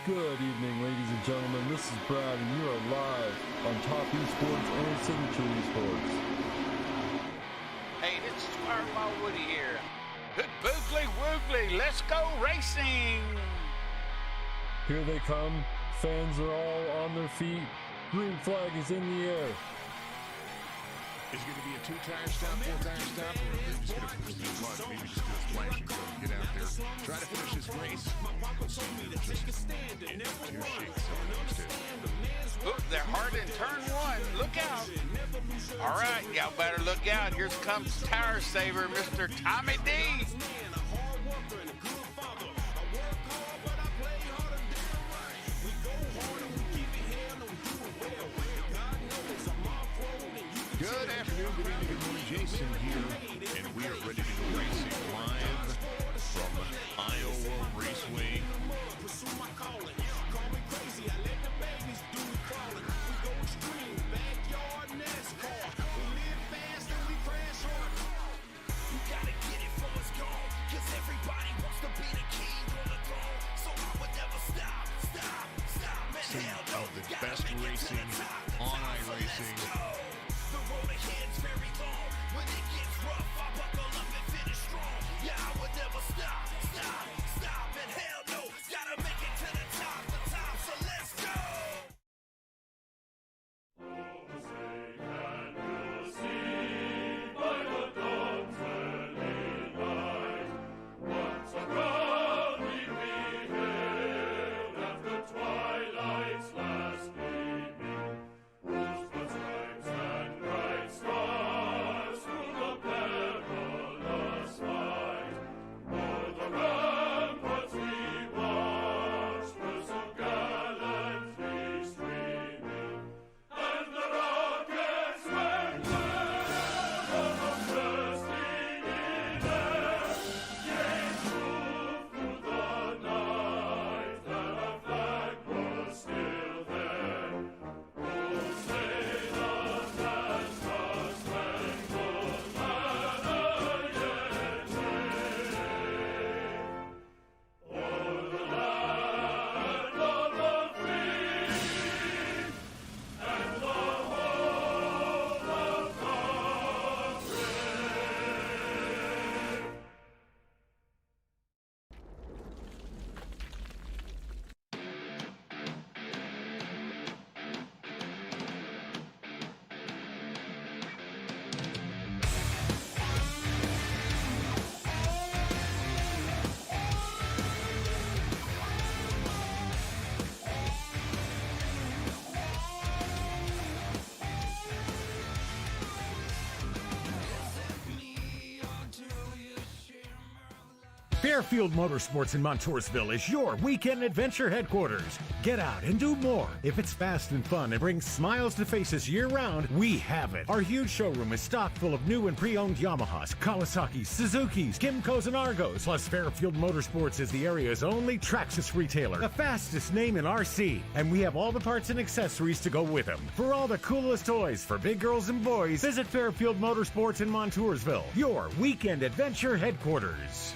Good evening, ladies and gentlemen. This is Brad, and you are live on Topp eSports and Signature eSports. Hey, this is Fireball Woody here. Good boogly woogly, let's go racing! Here they come. Fans are all on their feet. Green flag is in the air. Is it going to be a two-tire stop, four-tire stop, or are they just going to push through mud, maybe just do a splashing go, get out there, try to finish this race? Oop, they're hard in turn one. Look out. All right, y'all better look out. Here comes tire saver, Mr. Tommy D. Good afternoon, good evening, good morning. Jason here, and we are ready to go racing live from Iowa Raceway. Some of the best racing on iRacing. Fairfield Motorsports in Montoursville is your weekend adventure headquarters. Get out and do more. If it's fast and fun and brings smiles to faces year-round, we have it. Our huge showroom is stocked full of new and pre-owned Yamahas, Kawasaki's, Suzuki's, Kymco's, and Argos. Plus, Fairfield Motorsports is the area's only Traxxas retailer, the fastest name in RC. And we have all the parts and accessories to go with them. For all the coolest toys for big girls and boys, visit Fairfield Motorsports in Montoursville, your weekend adventure headquarters.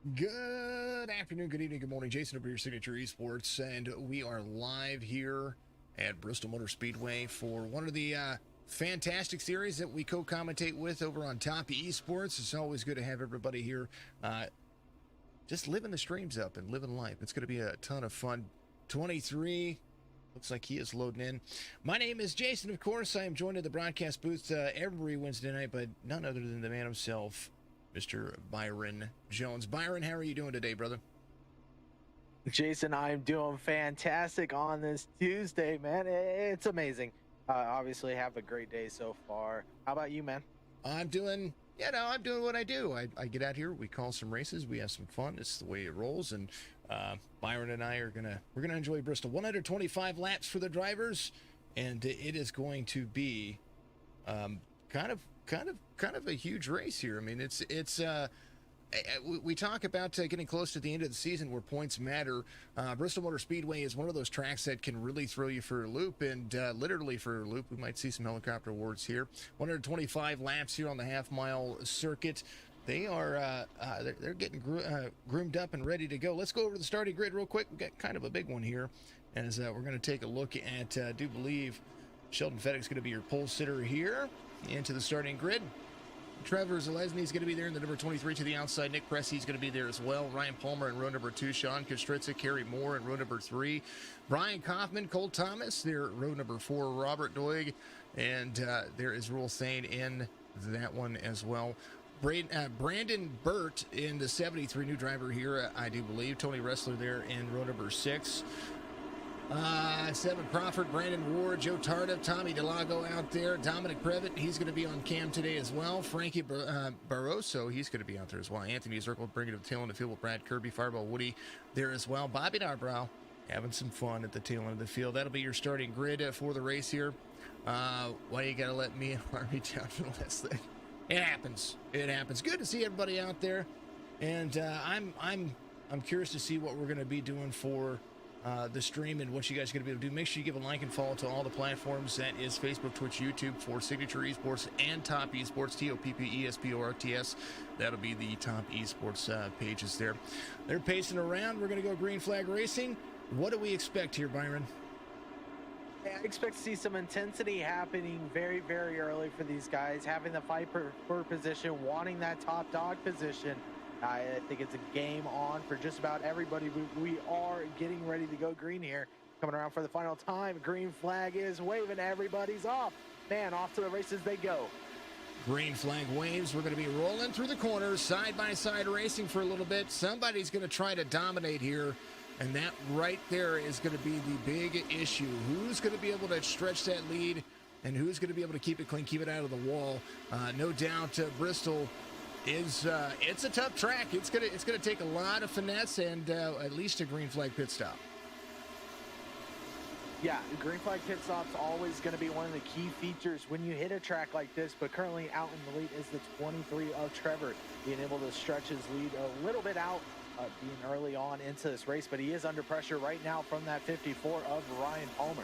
Good afternoon, good evening, good morning. Jason over your Signature Esports, and we are live here at Bristol Motor Speedway for one of the fantastic series that we co-commentate with over on Topp eSports. It's always good to have everybody here just living the streams up and living life. It's going to be a ton of fun. 23, looks like he is loading in. My name is Jason, of course. I am joined in the broadcast booth every Wednesday night by none other than the man himself, Mr. Byron Jones. Byron, how are you doing today, brother? Jason, I'm doing fantastic on this Tuesday, man. It's amazing. Obviously, have a great day so far. How about you, man? I'm doing what I do. I get out here, we call some races, we have some fun. It's the way it rolls, and Byron and I we're gonna enjoy Bristol. 125 laps for the drivers, and it is going to be kind of a huge race here. I mean, we talk about getting close to the end of the season where points matter. Bristol Motor Speedway is one of those tracks that can really throw you for a loop, and literally for a loop. We might see some helicopter awards here. 125 laps here on the half-mile circuit. They are they're getting groomed up and ready to go. Let's go over to the starting grid real quick. We've got kind of a big one here, as we're going to take a look at, I do believe Sheldon Fedek's going to be your pole sitter here into the starting grid. Trevor Zalesny's going to be there in the number 23 to the outside. Nick Pressy's going to be there as well. Ryan Palmer in row number 2. Sean Kostritza, Kerry Moore in row number 3. Brian Kaufman, Cole Thomas, there row number 4. Robert Doig, and there is Rule Thane in that one as well. Brandon Burt in the 73, new driver here, I do believe. Tony Ressler there in row number 6. 7 Crawford, Brandon Ward, Joe Tardif, Tommy DeLago out there. Dominic Previtt, he's going to be on cam today as well. Frankie Barroso, he's going to be out there as well. Anthony Zirkle bringing it to the tail end of the field with Brad Kirby. Fireball Woody there as well. Bobby Narbrow having some fun at the tail end of the field. That'll be your starting grid for the race here. Why you got to let me and Harvey down for the last thing? It happens. It happens. Good to see everybody out there, and I'm curious to see what we're going to be doing for the stream and what you guys are going to be able to do. Make sure you give a like and follow to all the platforms. That is Facebook, Twitch, YouTube for Signature Esports and Topp Esports, TOPPESPORTS. That'll be the Topp Esports pages there. They're pacing around. We're going to go green flag racing. What do we expect here, Byron? I expect to see some intensity happening very, very early for these guys, having the fight for position, wanting that top dog position. I think it's a game on for just about everybody. We are getting ready to go green here. Coming around for the final time. Green flag is waving. Everybody's off. Man, off to the races they go. Green flag waves. We're going to be rolling through the corners, side-by-side racing for a little bit. Somebody's going to try to dominate here, and that right there is going to be the big issue. Who's going to be able to stretch that lead, and who's going to be able to keep it clean, keep it out of the wall? No doubt Bristol is it's a tough track. It's gonna take a lot of finesse and at least a green flag pit stop. Yeah, green flag pit stop's always going to be one of the key features when you hit a track like this, but currently out in the lead is the 23 of Trevor, being able to stretch his lead a little bit out, being early on into this race, but he is under pressure right now from that 54 of Ryan Palmer.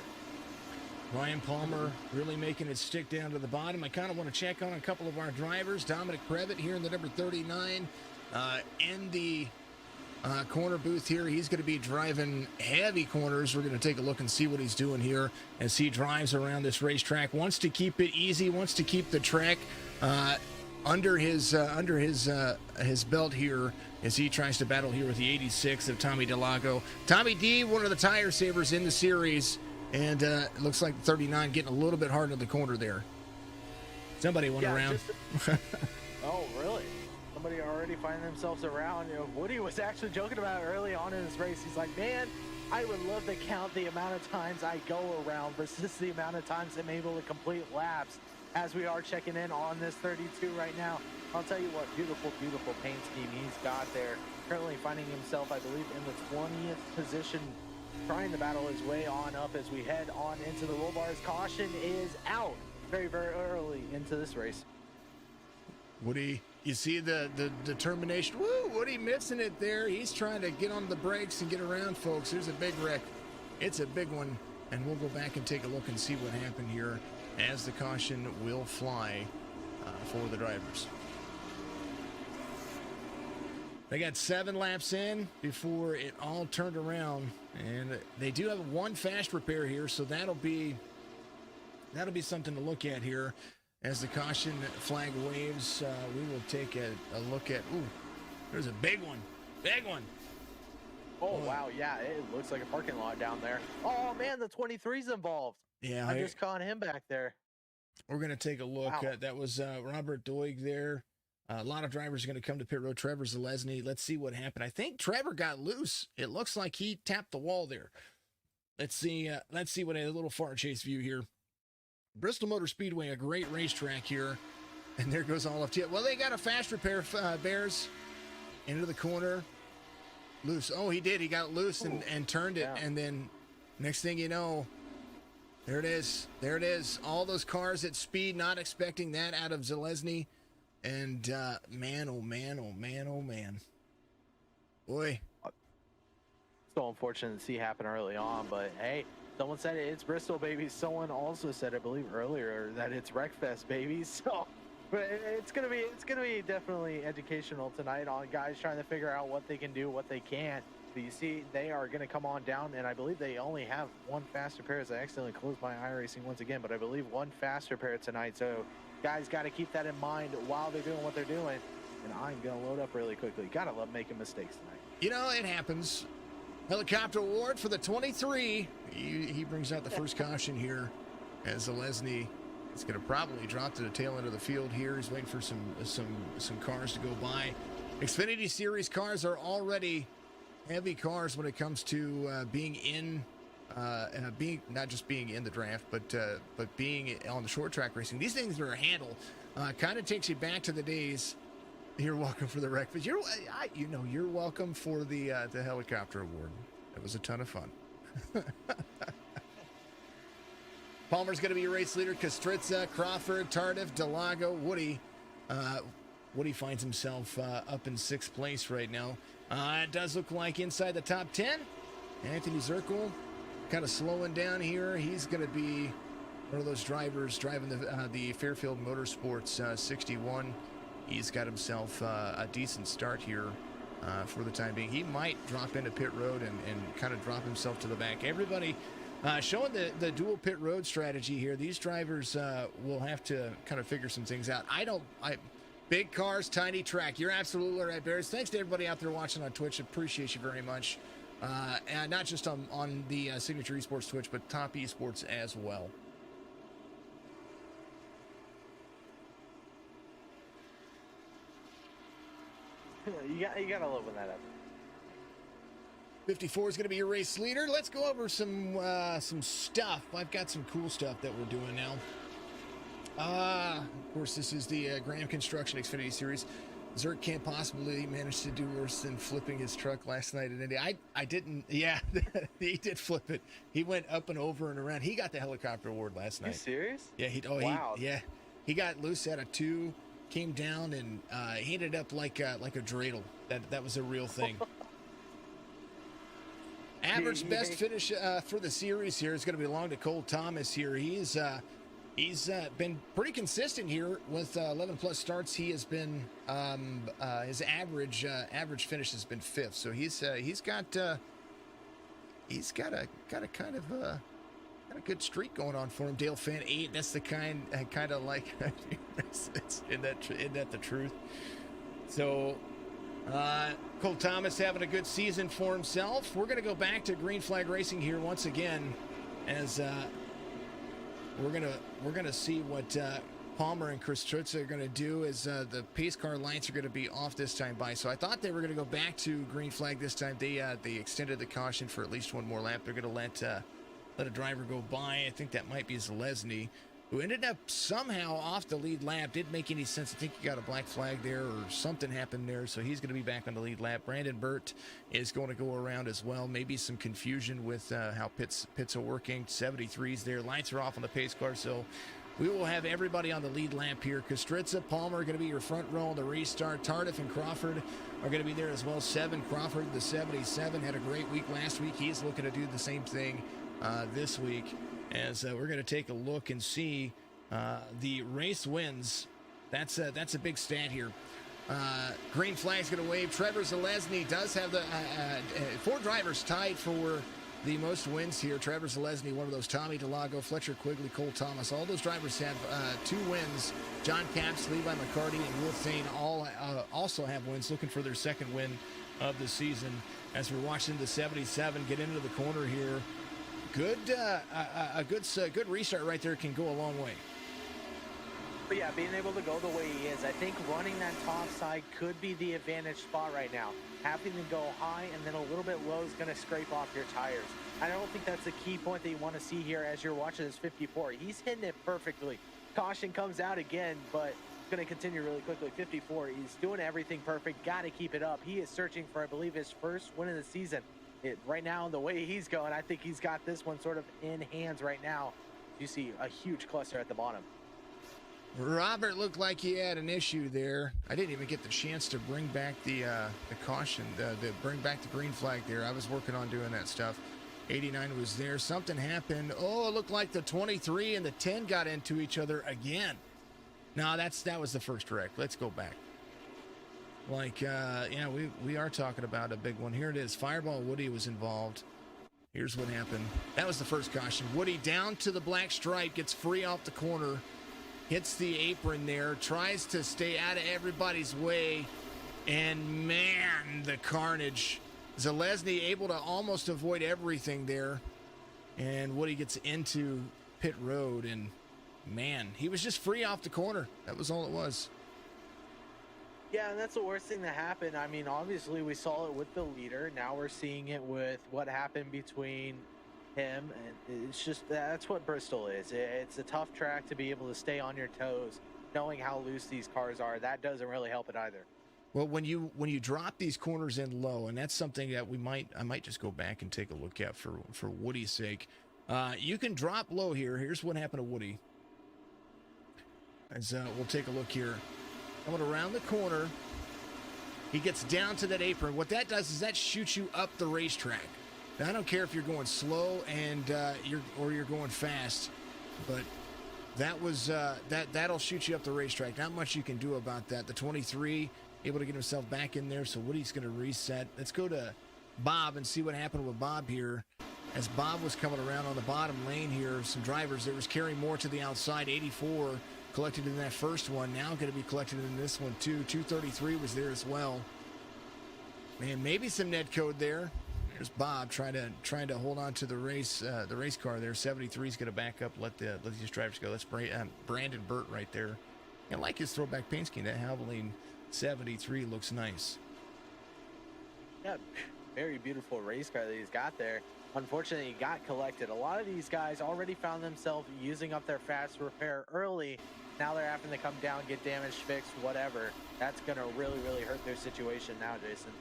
Ryan Palmer really making it stick down to the bottom. I kind of want to check on a couple of our drivers. Dominic Previtt here in the number 39 in the corner booth here. He's going to be driving heavy corners. We're going to take a look and see what he's doing here as he drives around this racetrack. Wants to keep it easy, wants to keep the track under his belt here as he tries to battle here with the 86 of Tommy DeLago. Tommy D, one of the tire savers in the series. And it looks like 39 getting a little bit hard in the corner there. Somebody went around. Oh, really? Somebody already finding themselves around. You know, Woody was actually joking about it early on in this race. He's like, man, I would love to count the amount of times I go around versus the amount of times I'm able to complete laps, as we are checking in on this 32 right now. I'll tell you what, beautiful, beautiful paint scheme he's got there. Currently finding himself, I believe, in the 20th position, trying to battle his way on up as we head on into the roll bars. Caution is out very, very early into this race. Woody, you see the determination. Woo, Woody missing it there. He's trying to get on the brakes and get around, folks. There's a big wreck. It's a big one, and we'll go back and take a look and see what happened here as the caution will fly for the drivers. They got 7 laps in before it all turned around, and they do have one fast repair here, so that'll be something to look at here. As the caution flag waves, we will take a look at. Ooh, there's a big one, big one. Oh wow, yeah, it looks like a parking lot down there. Oh man, the 23's involved. Yeah, I just caught him back there. We're gonna take a look. Wow. That was Robert Doig there. A lot of drivers are going to come to pit road. Trevor Zalesny. Let's see what happened. I think Trevor got loose. It looks like he tapped the wall there. Let's see. Let's see what a little far chase view here. Bristol Motor Speedway, a great racetrack here. And there goes all of it. Well, they got a fast repair, Bears, into the corner. Loose. Oh, he did. He got loose and turned it. Yeah. And then next thing you know, there it is. There it is. All those cars at speed, not expecting that out of Zalesny. And man, oh man, oh man, oh man. Boy. So unfortunate to see happen early on, but hey, someone said it's Bristol, baby. Someone also said, I believe earlier, that it's Wreckfest, baby. So but it's gonna be definitely educational tonight on guys trying to figure out what they can do, what they can't. But you see, they are gonna come on down, and I believe they only have one fast repair. As I accidentally closed my iRacing once again, but I believe one fast repair tonight. So guys got to keep that in mind while they're doing what they're doing. And I'm gonna load up really quickly. Gotta love making mistakes tonight. You know, it happens. Helicopter award for the 23. He brings out the first caution here as Zalesny is going to probably drop to the tail end of the field here. He's waiting for some cars to go by. Xfinity Series cars are already heavy cars when it comes to being in, being not just being in the draft, but being on the short track racing. These things are a handle. Kind of takes you back to the days. You're welcome for the wreck, but you're welcome for the helicopter award. It was a ton of fun. Palmer's going to be your race leader. Kostritza, Crawford, Tardif, Delago, Woody. Woody finds himself up in 6th place right now. It does look like inside the top 10. Anthony Zirkle kind of slowing down here. He's going to be one of those drivers driving the Fairfield Motorsports 61. He's got himself a decent start here for the time being. He might drop into pit road and kind of drop himself to the back. Everybody showing the dual pit road strategy here. These drivers will have to kind of figure some things out. Big cars, tiny track. You're absolutely right, Bears. Thanks to everybody out there watching on Twitch. Appreciate you very much. And not just on the Signature Esports Twitch, but Topp Esports as well. You gotta love when that happens. 54 is going to be your race leader. Let's go over some stuff. I've got some cool stuff that we're doing now. Of course, this is the Graham Construction Xfinity Series. Zerk can't possibly manage to do worse than flipping his truck last night at Indy. I didn't. Yeah, he did flip it. He went up and over and around. He got the helicopter award last night. You serious? Yeah. Wow. He got loose at a 2. Came down and he ended up like a dreidel. That was a real thing. Average best finish for the series here is going to belong to Cole Thomas here. He's been pretty consistent here with 11 plus starts. He has been his average finish has been 5th. So he's got a kind of good streak going on for him. Dale Fenn 8. That's the kind of like isn't that the truth? So Cole Thomas having a good season for himself. We're going to go back to green flag racing here once again, as we're gonna see what Palmer and Kostritza are going to do, as the pace car lights are going to be off this time by. So I thought they were going to go back to green flag this time. They extended the caution for at least one more lap. They're going to let a driver go by. I think that might be Zalesny, who ended up somehow off the lead lap. Didn't make any sense. I think he got a black flag there or something happened there, so he's going to be back on the lead lap. Brandon Burt is going to go around as well. Maybe some confusion with how pits are working. 73's there. Lights are off on the pace car, so we will have everybody on the lead lap here. Kostritza, Palmer are going to be your front row on the restart. Tardif and Crawford are going to be there as well. 7, Crawford, the 77, had a great week last week. He's looking to do the same thing this week, as we're going to take a look and see the race wins. That's a big stat here. Green flag's going to wave. Trevor Zalesny does have the 4 drivers tied for the most wins here. Trevor Zalesny, one of those. Tommy DeLago, Fletcher Quigley, Cole Thomas. All those drivers have 2 wins. John Capps, Levi McCarty, and Wulff Thane all also have wins, looking for their second win of the season. As we're watching the 77 get into the corner here, good restart right there can go a long way. But yeah, being able to go the way he is, I think running that top side could be the advantage spot right now. Having to go high and then a little bit low is going to scrape off your tires. I don't think that's the key point that you want to see here as you're watching this 54. He's hitting it perfectly. Caution comes out again, but going to continue really quickly. 54, he's doing everything perfect. Got to keep it up. He is searching for, I believe, his first win of the season. Right now, the way he's going, I think he's got this one sort of in hands right now. You see a huge cluster at the bottom. Robert looked like he had an issue there. I didn't even get the chance to bring back the caution, bring back the green flag there. I was working on doing that stuff. 89 was there. Something happened. Oh, it looked like the 23 and the 10 got into each other again. No, that was the first wreck. Let's go back. We are talking about a big one. Here it is. Fireball Woody was involved. Here's what happened. That was the first caution. Woody down to the black stripe, gets free off the corner. Hits the apron there, tries to stay out of everybody's way, and man, the carnage. Zalesny able to almost avoid everything there, and Woody gets into pit road, and man, he was just free off the corner. That was all it was. Yeah, and that's the worst thing that happened. I mean, obviously we saw it with the leader. Now we're seeing it with what happened between him, and it's just, that's what Bristol is. It's a tough track to be able to stay on your toes, knowing how loose these cars are. That doesn't really help it either. Well, when you drop these corners in low, and that's something that I might just go back and take a look at for Woody's sake. You can drop low here. Here's what happened to Woody. As we'll take a look here. Coming around the corner, he gets down to that apron. What that does is that shoots you up the racetrack. Now, I don't care if you're going slow and you're going fast, but that was that'll shoot you up the racetrack. Not much you can do about that. The 23 able to get himself back in there, so Woody's going to reset. Let's go to Bob and see what happened with Bob here. As Bob was coming around on the bottom lane here, some drivers, there was Kerry Moore to the outside. 84 collected in that first one, now going to be collected in this one too. 233 was there as well. Man, maybe some net code there. There's Bob trying to hold on to the race car there. 73 is going to back up, let these drivers go. That's Brandon Burt right there. I like his throwback paint scheme. That Havoline 73 looks nice. Yeah, very beautiful race car that he's got there. Unfortunately, he got collected. A lot of these guys already found themselves using up their fast repair early. Now they're having to come down, get damage fixed, whatever. That's going to really, really hurt their situation now, Jason.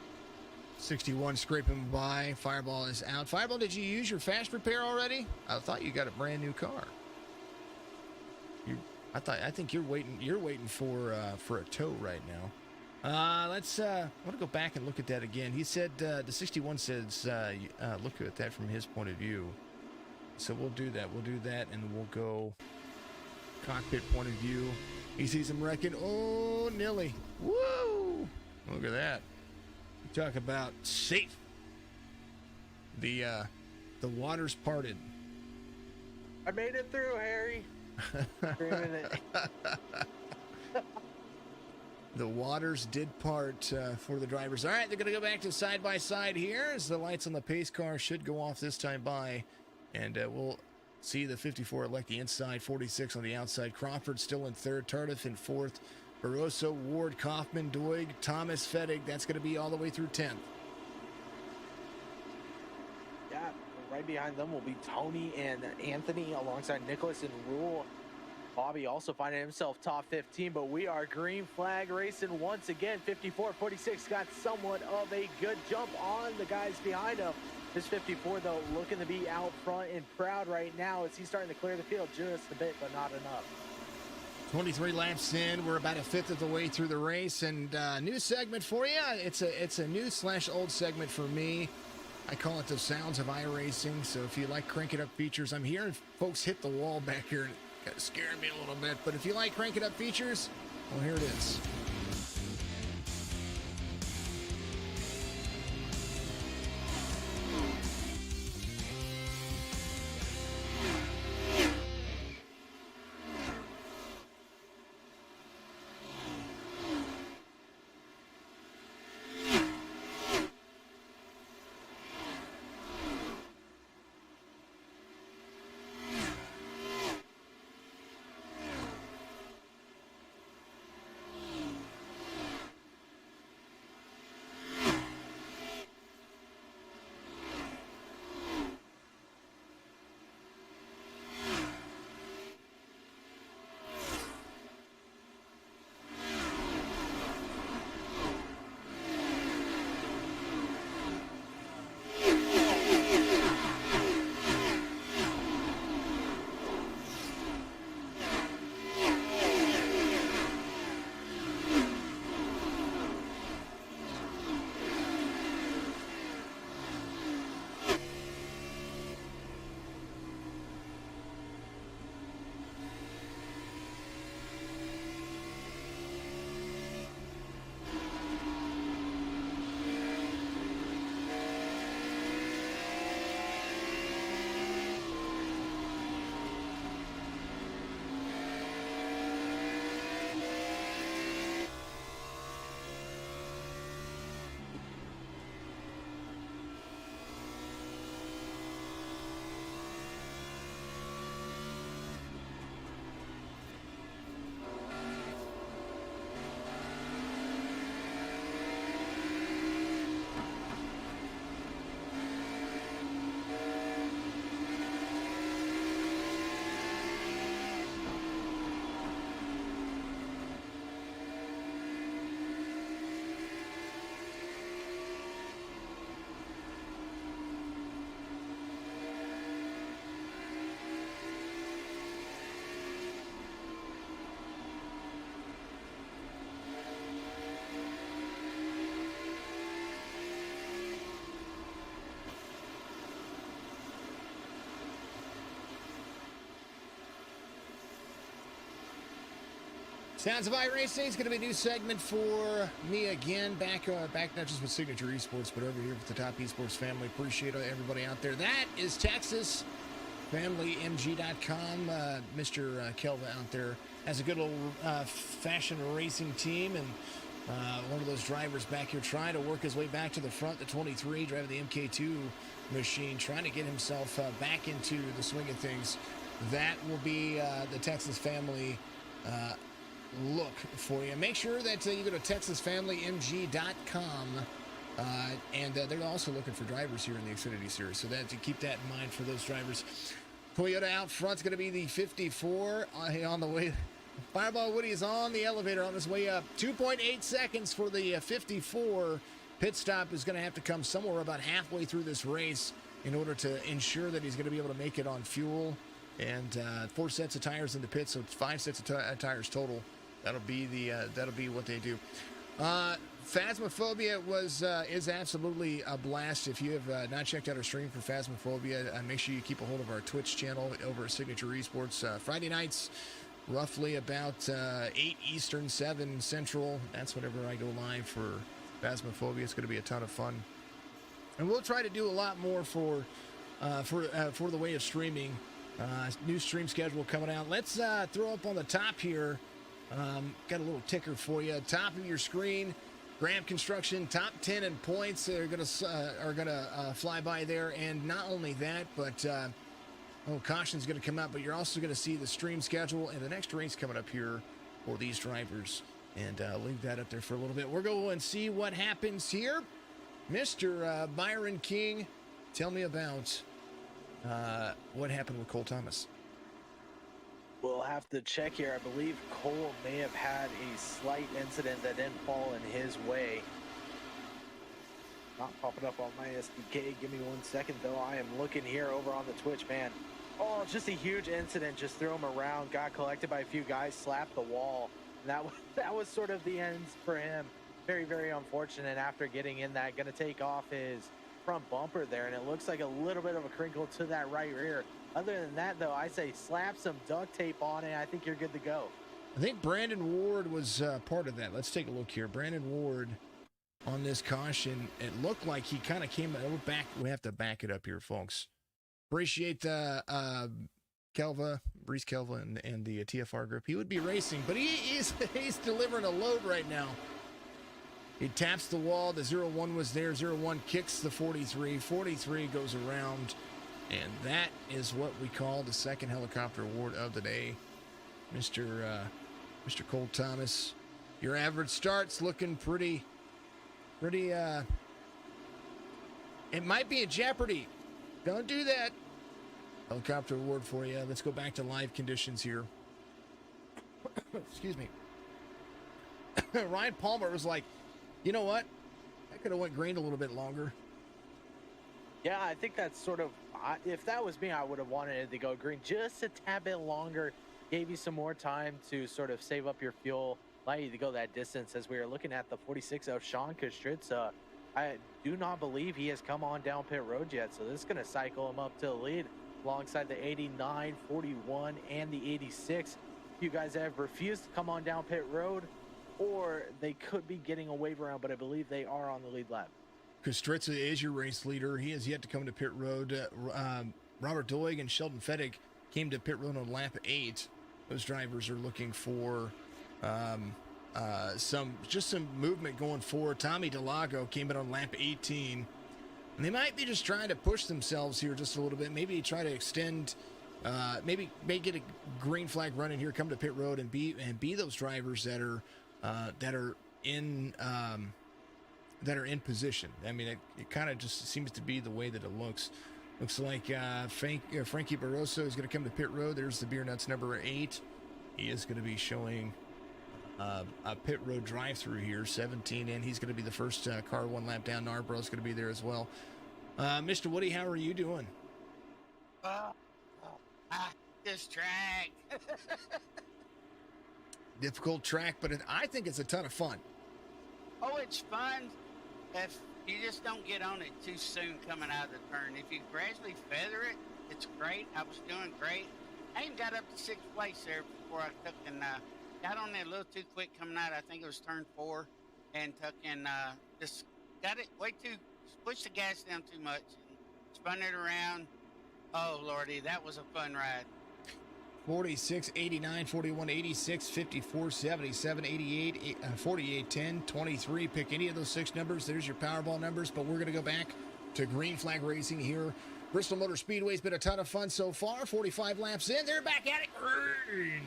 61 scraping by. Fireball is out. Fireball, did you use your fast repair already? I thought you got a brand new car. I think you're waiting for a tow right now. I want to go back and look at that again. He said the 61 says look at that from his point of view. So we'll do that. We'll do that, and we'll go cockpit point of view. He sees him wrecking. Oh, Nilly. Woo! Look at that. Talk about safe. The waters parted. I made it through, Harry. The waters did part for the drivers. All right, they're going to go back to side-by-side here as the lights on the pace car should go off this time by. And we'll see the 54 elect the inside, 46 on the outside. Crawford still in third, Tardif in fourth. Barroso, Ward, Kaufman, Doig, Thomas, Fettig. That's going to be all the way through 10th. Yeah, right behind them will be Tony and Anthony alongside Nicholas and Rule. Bobby also finding himself top 15, but we are green flag racing once again. 54-46 got somewhat of a good jump on the guys behind him. This 54, though, looking to be out front and proud right now as he's starting to clear the field just a bit, but not enough. 23 laps in, we're about a fifth of the way through the race, and new segment for you. It's a new/old segment for me. I call it the sounds of iRacing. So if you like crank it up features, I'm hearing folks hit the wall back here, and it kind of scaring me a little bit. But if you like crank it up features, well, here it is. Sounds of iRacing is going to be a new segment for me again. Back not just with Signature Esports, but over here with the Topp Esports family. Appreciate everybody out there. That is Texas FamilyMG.com. Mr. Kelva out there has a good old fashion racing team, and one of those drivers back here trying to work his way back to the front. The 23 driving the MK2 machine, trying to get himself back into the swing of things. That will be the Texas Family look for you. Make sure that you go to TexasFamilyMG.com, and they're also looking for drivers here in the Xfinity Series, so that to keep that in mind for those drivers. Toyota out front's going to be the 54 on the way. Fireball Woody is on the elevator on his way up. 2.8 seconds for the 54. Pit stop is going to have to come somewhere about halfway through this race in order to ensure that he's going to be able to make it on fuel. And 4 sets of tires in the pit, so 5 sets of tires total. That'll be what they do. Phasmophobia is absolutely a blast. If you have not checked out our stream for Phasmophobia, make sure you keep a hold of our Twitch channel over at Signature Esports. Friday nights, roughly about 8 Eastern, 7 Central. That's whenever I go live for Phasmophobia. It's going to be a ton of fun, and we'll try to do a lot more for the way of streaming. New stream schedule coming out. Let's throw up on the top here. Got a little ticker for you. Top of your screen, Graham Construction top 10 in points are gonna fly by there. And not only that, but caution's gonna come out. But you're also gonna see the stream schedule and the next race coming up here for these drivers. And leave that up there for a little bit. We're going to go and see what happens here. Mr. Byron King, tell me about what happened with Cole Thomas. We'll have to check here. I believe Cole may have had a slight incident that didn't fall in his way. Not popping up on my SDK. Give me 1 second, though. I am looking here over on the Twitch, man. Oh, just a huge incident. Just threw him around. Got collected by a few guys. Slapped the wall. And that was sort of the end for him. Very, very unfortunate after getting in that. Going to take off his front bumper there. And it looks like a little bit of a crinkle to that right rear. Other than that, though, I say slap some duct tape on it. I think you're good to go. I think Brandon Ward was part of that. Let's take a look here. Brandon Ward on this caution. It looked like he kind of came back. We have to back it up here, folks. Appreciate the Brees Kelva and the TFR group. He would be racing, but he's delivering a load right now. He taps the wall. The 0-1 was there. 0-1 kicks the 43. 43 goes around. And that is what we call the second helicopter award of the day. Mr. Cole Thomas, your average start's looking pretty, it might be in jeopardy. Don't do that. Helicopter award for you. Let's go back to live conditions here. Excuse me. Ryan Palmer was like, you know what? I could have went green a little bit longer. Yeah, I think that's sort of, if that was me, I would have wanted it to go green just a tad bit longer. Gave you some more time to sort of save up your fuel, allow you to go that distance. As we are looking at the 46 of Sean Kostritza, I do not believe he has come on down pit road yet, so this is going to cycle him up to the lead alongside the 89, 41, and the 86. You guys have refused to come on down pit road, or they could be getting a wave around, but I believe they are on the lead lap. Kostritza is your race leader. He has yet to come to pit road. Robert Doig and Sheldon Fettig came to pit road on lap 8. Those drivers are looking for some movement going forward. Tommy DeLago came in on lap 18. And they might be just trying to push themselves here just a little bit. Maybe try to extend, maybe get a green flag running here, come to pit road and be those drivers that are in position. I mean, it kind of just seems to be the way that it looks. Looks like Frankie Barroso is going to come to pit road. There's the Beer Nuts number 8. He is going to be showing a pit road drive-through here, 17 in. He's going to be the first car one lap down. Narborough's going to be there as well. Mr. Woody, how are you doing? This track. Difficult track, but I think it's a ton of fun. Oh, it's fun if you just don't get on it too soon coming out of the turn. If you gradually feather it, it's great. I was doing great. I even got up to 6th place there before I took and got on there a little too quick coming out. I think it was turn 4, and just got it way too, pushed the gas down too much, and spun it around. Oh, Lordy, that was a fun ride. 46, 89, 41, 86, 54, 77, 88, 48, 10, 23. Pick any of those 6 numbers. There's your Powerball numbers, but we're going to go back to green flag racing here. Bristol Motor Speedway's been a ton of fun so far. 45 laps in. They're back at it. Green.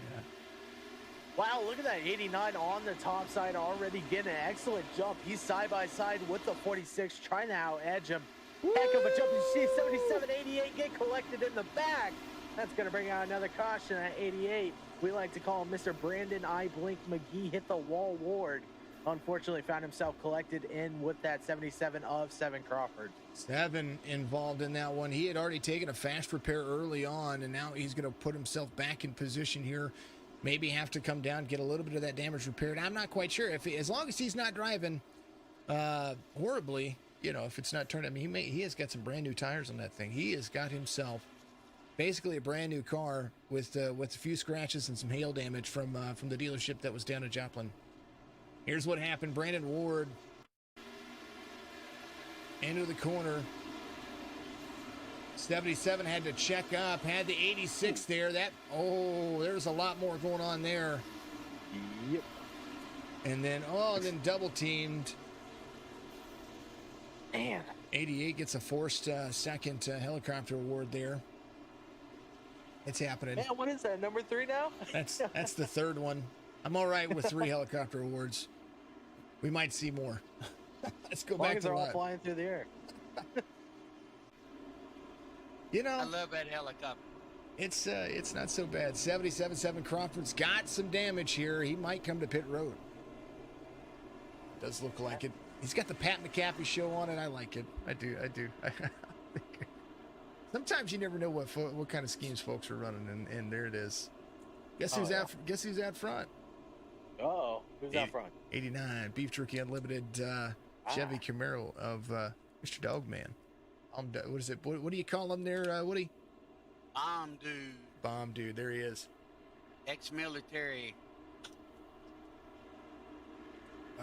Wow, look at that 89 on the top side, already getting an excellent jump. He's side by side with the 46, trying to out edge him. Heck of a jump. You see 77, 88 get collected in the back. That's going to bring out another caution at 88. We like to call him Mr. Brandon I Blink McGee hit the wall Ward. Unfortunately, found himself collected in with that 77 of 7 Crawford. 7 involved in that one. He had already taken a fast repair early on, and now he's going to put himself back in position here. Maybe have to come down, get a little bit of that damage repaired. I'm not quite sure. As long as he's not driving horribly, you know, if it's not turned, I mean, he has got some brand new tires on that thing. He has got himself basically a brand new car with a few scratches and some hail damage from the dealership that was down in Joplin. Here's what happened. Brandon Ward into the corner. 77 had to check up, had the 86 there. There's a lot more going on there. Yep. And then double teamed. Man. 88 gets a forced second helicopter award there. It's happening. Man, what is that, number 3 now? That's the 3rd one. I'm all right with 3 helicopter awards. We might see more. Let's go back to they're all live. flying through the air. You know, I love that helicopter. it's not so bad. 77-7 Crawford's got some damage here. He might come to pit road. Does look like it. He's got the Pat McAfee show on it. I like it. I do. Sometimes you never know what kind of schemes folks are running, and there it is. Guess who's out front? Uh-oh. Who's out front? 89 Beef Jerky Unlimited Chevy Camaro of Mr. Dogman. What is it? What do you call him there, Woody? Bomb dude. Bomb dude. There he is. Ex-military.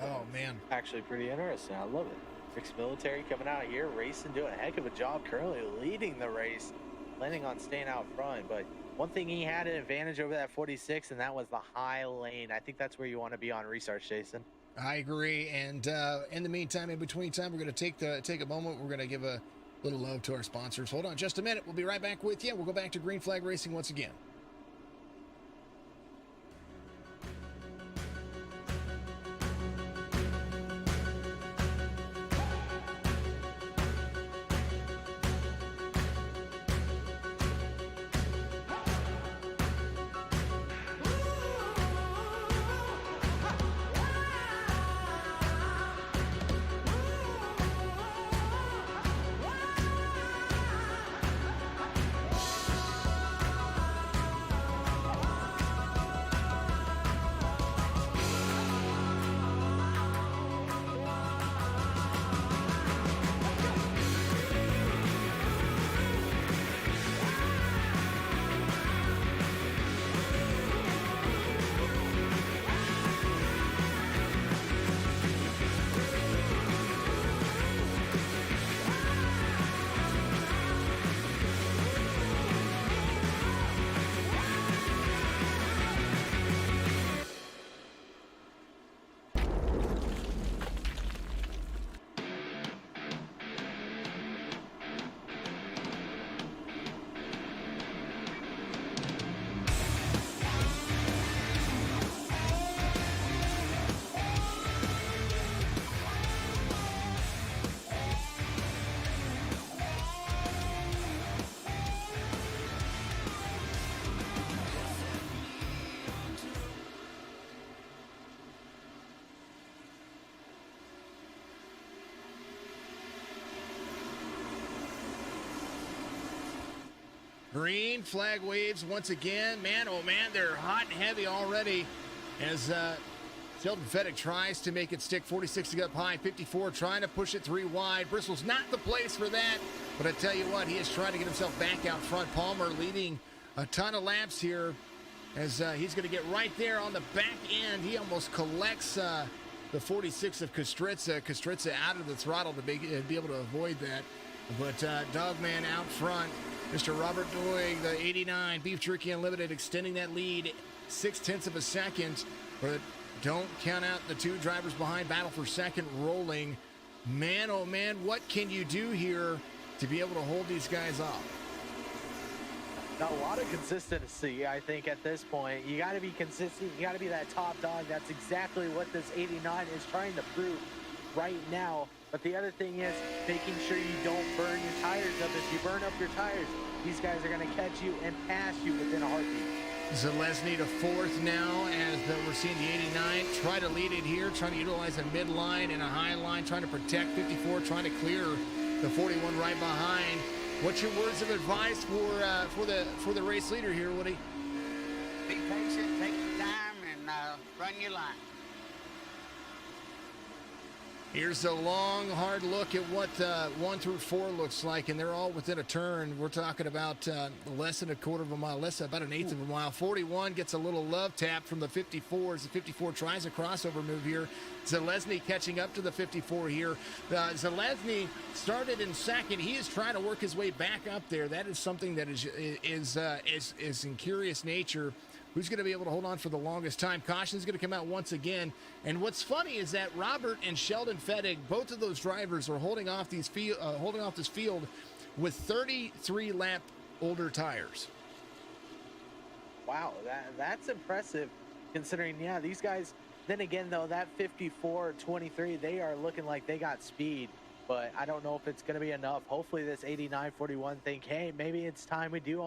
Oh man. Actually pretty interesting. I love it. Ex-military coming out here, racing, doing a heck of a job, currently leading the race, planning on staying out front. But one thing he had an advantage over that 46, and that was the high lane. I think that's where you want to be on restart, Jason. I agree. And in the meantime, in between time, we're going to take a moment. We're going to give a little love to our sponsors. Hold on just a minute. We'll be right back with you. We'll go back to Green Flag Racing once again. Green flag waves once again. Man, oh man, they're hot and heavy already as Sheldon Fedek tries to make it stick. 46 to get up high, 54 trying to push it 3 wide. Bristol's not the place for that, but I tell you what, he is trying to get himself back out front. Palmer leading a ton of laps here as he's going to get right there on the back end. He almost collects the 46 of Kostritza. Kostritza out of the throttle to be able to avoid that. But Dogman out front. Mr. Robert Doig, the 89, Beef Jerky Unlimited, extending that lead 0.6 of a second. But don't count out the two drivers behind. Battle for second rolling. Man, oh man, what can you do here to be able to hold these guys off? A lot of consistency, I think, at this point. You got to be consistent. You got to be that top dog. That's exactly what this 89 is trying to prove right now. But the other thing is making sure you don't burn your tires up. If you burn up your tires, these guys are going to catch you and pass you within a heartbeat. Zalesny to fourth now, as we're seeing the 89 try to lead it here, trying to utilize a midline and a high line, trying to protect 54, trying to clear the 41 right behind. What's your words of advice for the race leader here, Woody? Be patient, take your time, and run your line. Here's a long, hard look at what 1 through 4 looks like, and they're all within a turn. We're talking about less than a quarter of a mile, about an eighth of a mile. 41 gets a little love tap from the 54 as the 54 tries a crossover move here. Zalesny catching up to the 54 here. Zalesny started in second. He is trying to work his way back up there. That is something that is in curious nature. Who's going to be able to hold on for the longest time? Caution's going to come out once again. And what's funny is that Robert and Sheldon Fettig, both of those drivers, are holding off this field with 33 lap older tires. Wow, that's impressive considering, yeah, these guys, then again, though, that 54-23, they are looking like they got speed. But I don't know if it's going to be enough. Hopefully this 89-41 think, hey, maybe it's time we do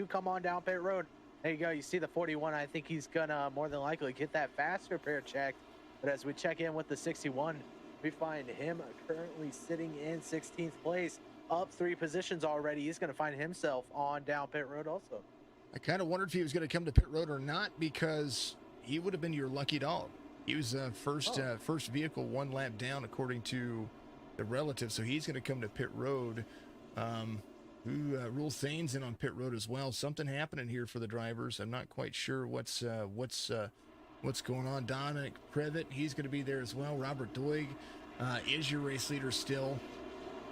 come on down pit road. There you go. You see the 41. I think he's going to more than likely get that fast repair checked. But as we check in with the 61, we find him currently sitting in 16th place, up 3 positions already. He's going to find himself on down pit road also. I kind of wondered if he was going to come to pit road or not, because he would have been your lucky dog. He was first vehicle 1 lap down according to the relative, so he's going to come to pit road. Rule Thane's in on pit road as well. Something happening here for the drivers. I'm not quite sure what's going on. Dominic Previtt, he's going to be there as well. Robert Doig is your race leader still.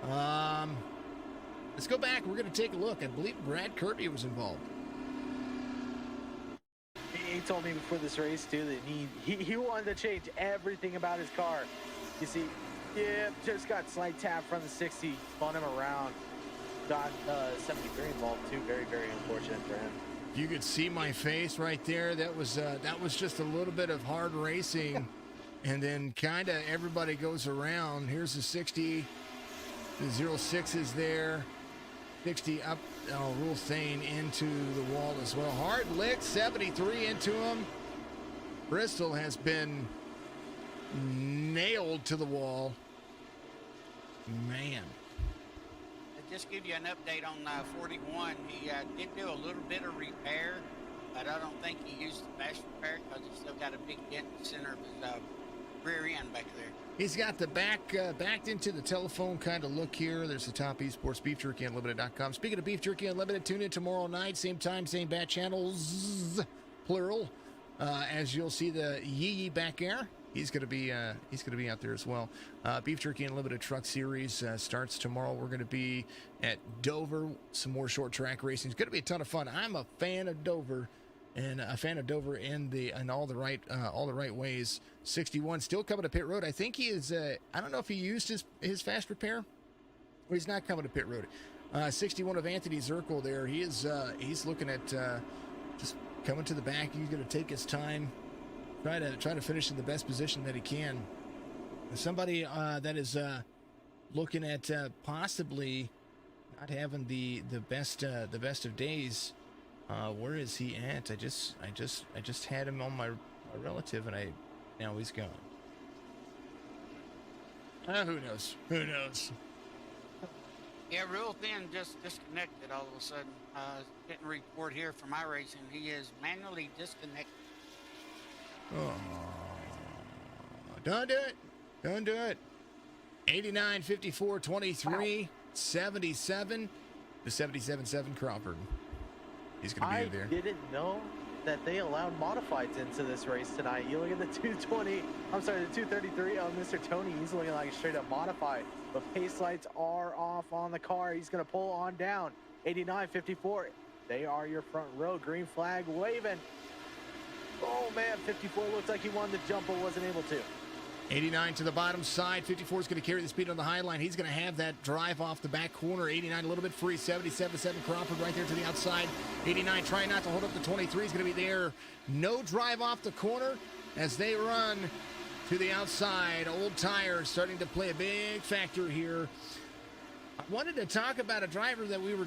Let's go back. We're going to take a look. I believe Brad Kirby was involved. He told me before this race too that he wanted to change everything about his car. You see, just got slight tap from the 60, spun him around. Got 73 involved too. Very, very unfortunate for him. You could see my face right there. That was just a little bit of hard racing, and then kind of everybody goes around. Here's the 60. The 06 is there. 60 up. Rule Thane into the wall as well. Hard lick. 73 into him. Bristol has been nailed to the wall. Man. Just give you an update on 41. He did do a little bit of repair, but I don't think he used the fast repair because he's still got a big dent in the center of his rear end back there. He's got the backed into the telephone kind of look here. There's the Topp eSports, BeefJerkyUnlimited.com. Speaking of Beef Jerky Unlimited, tune in tomorrow night, same time, same bat channels, plural. As you'll see the Yee back there. He's going to be out there as well. Beef Jerky Unlimited Truck Series starts tomorrow. We're going to be at Dover. Some more short track racing. It's going to be a ton of fun. I'm a fan of Dover, and a fan of Dover in all the right ways. 61 still coming to pit road. I think he is. I don't know if he used his fast repair, or he's not coming to pit road. 61 of Anthony Zirkle there. He is. He's looking at just coming to the back. He's going to take his time. Try to finish in the best position that he can. Somebody that is looking at possibly not having the best of days. Where is he at? I just had him on my relative, and now he's gone. Who knows? Who knows? Yeah, Rule Thin just disconnected all of a sudden. Getting a report here from iRacing. He is manually disconnected. Oh, don't do it. Don't do it. 89, 54, 23, 77. The 77-7 Crawford. He's going to be there. I didn't know that they allowed modifieds into this race tonight. You look at the 233 of Mr. Tony. He's looking like a straight up modified. But pace lights are off on the car. He's going to pull on down. 89, 54. They are your front row. Green flag waving. Oh man, 54 looked like he wanted to jump but wasn't able to. 89 to the bottom side. 54 is going to carry the speed on the high line. He's going to have that drive off the back corner. 89 a little bit free. 77 Crawford right there to the outside. 89 trying not to hold up the 23. Is going to be there. No drive off the corner as they run to the outside. Old tires starting to play a big factor here. I wanted to talk about a driver that we were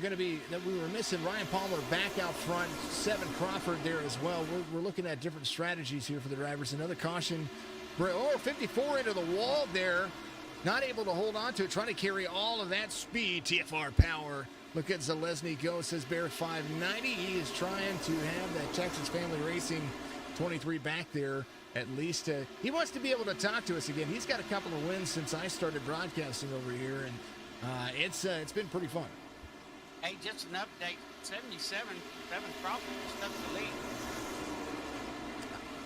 missing. Ryan Palmer back out front. 7 Crawford there as well. We're looking at different strategies here for the drivers. Another caution. 54 into the wall there. Not able to hold on to it. Trying to carry all of that speed. TFR power. Look at Zalesny go. Says Bear 590. He is trying to have that Texas Family Racing 23 back there. At least he wants to be able to talk to us again. He's got a couple of wins since I started broadcasting over here, and it's been pretty fun. Hey, just an update. 77 Crawford stuck the lead.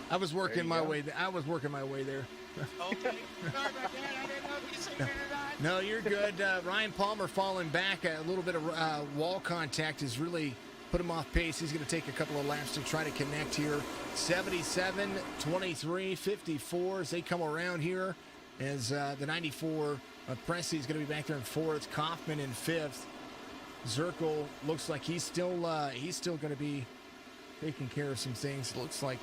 I was working my way there. Okay. Sorry about that. I didn't know if you said it or not. No, you're good. Ryan Palmer falling back. A little bit of wall contact has really put him off pace. He's going to take a couple of laps to try to connect here. 77, 23, 54 as they come around here. As the 94 Presley is going to be back there in 4th. Kaufman in 5th. Zirkle looks like he's still going to be taking care of some things. Looks like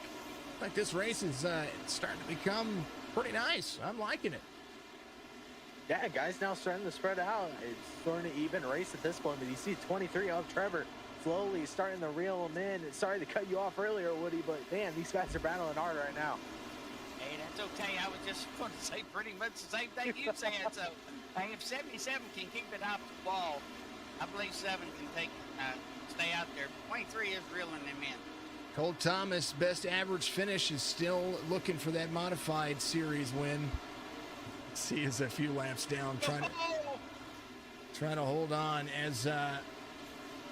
this race is starting to become pretty nice. I'm liking it. Yeah, guys now starting to spread out. It's starting to even race at this point, but you see 23 of Trevor slowly starting to reel him in. Sorry to cut you off earlier, Woody, but man, these guys are battling hard right now. Hey, that's okay. I was just going to say pretty much the same thing you said. So, hey, if 77 can keep it off the wall, I believe 7 can stay out there. 23 is reeling them in. Cole Thomas, best average finish, is still looking for that modified series win. Let's see, he's a few laps down, trying to hold on. As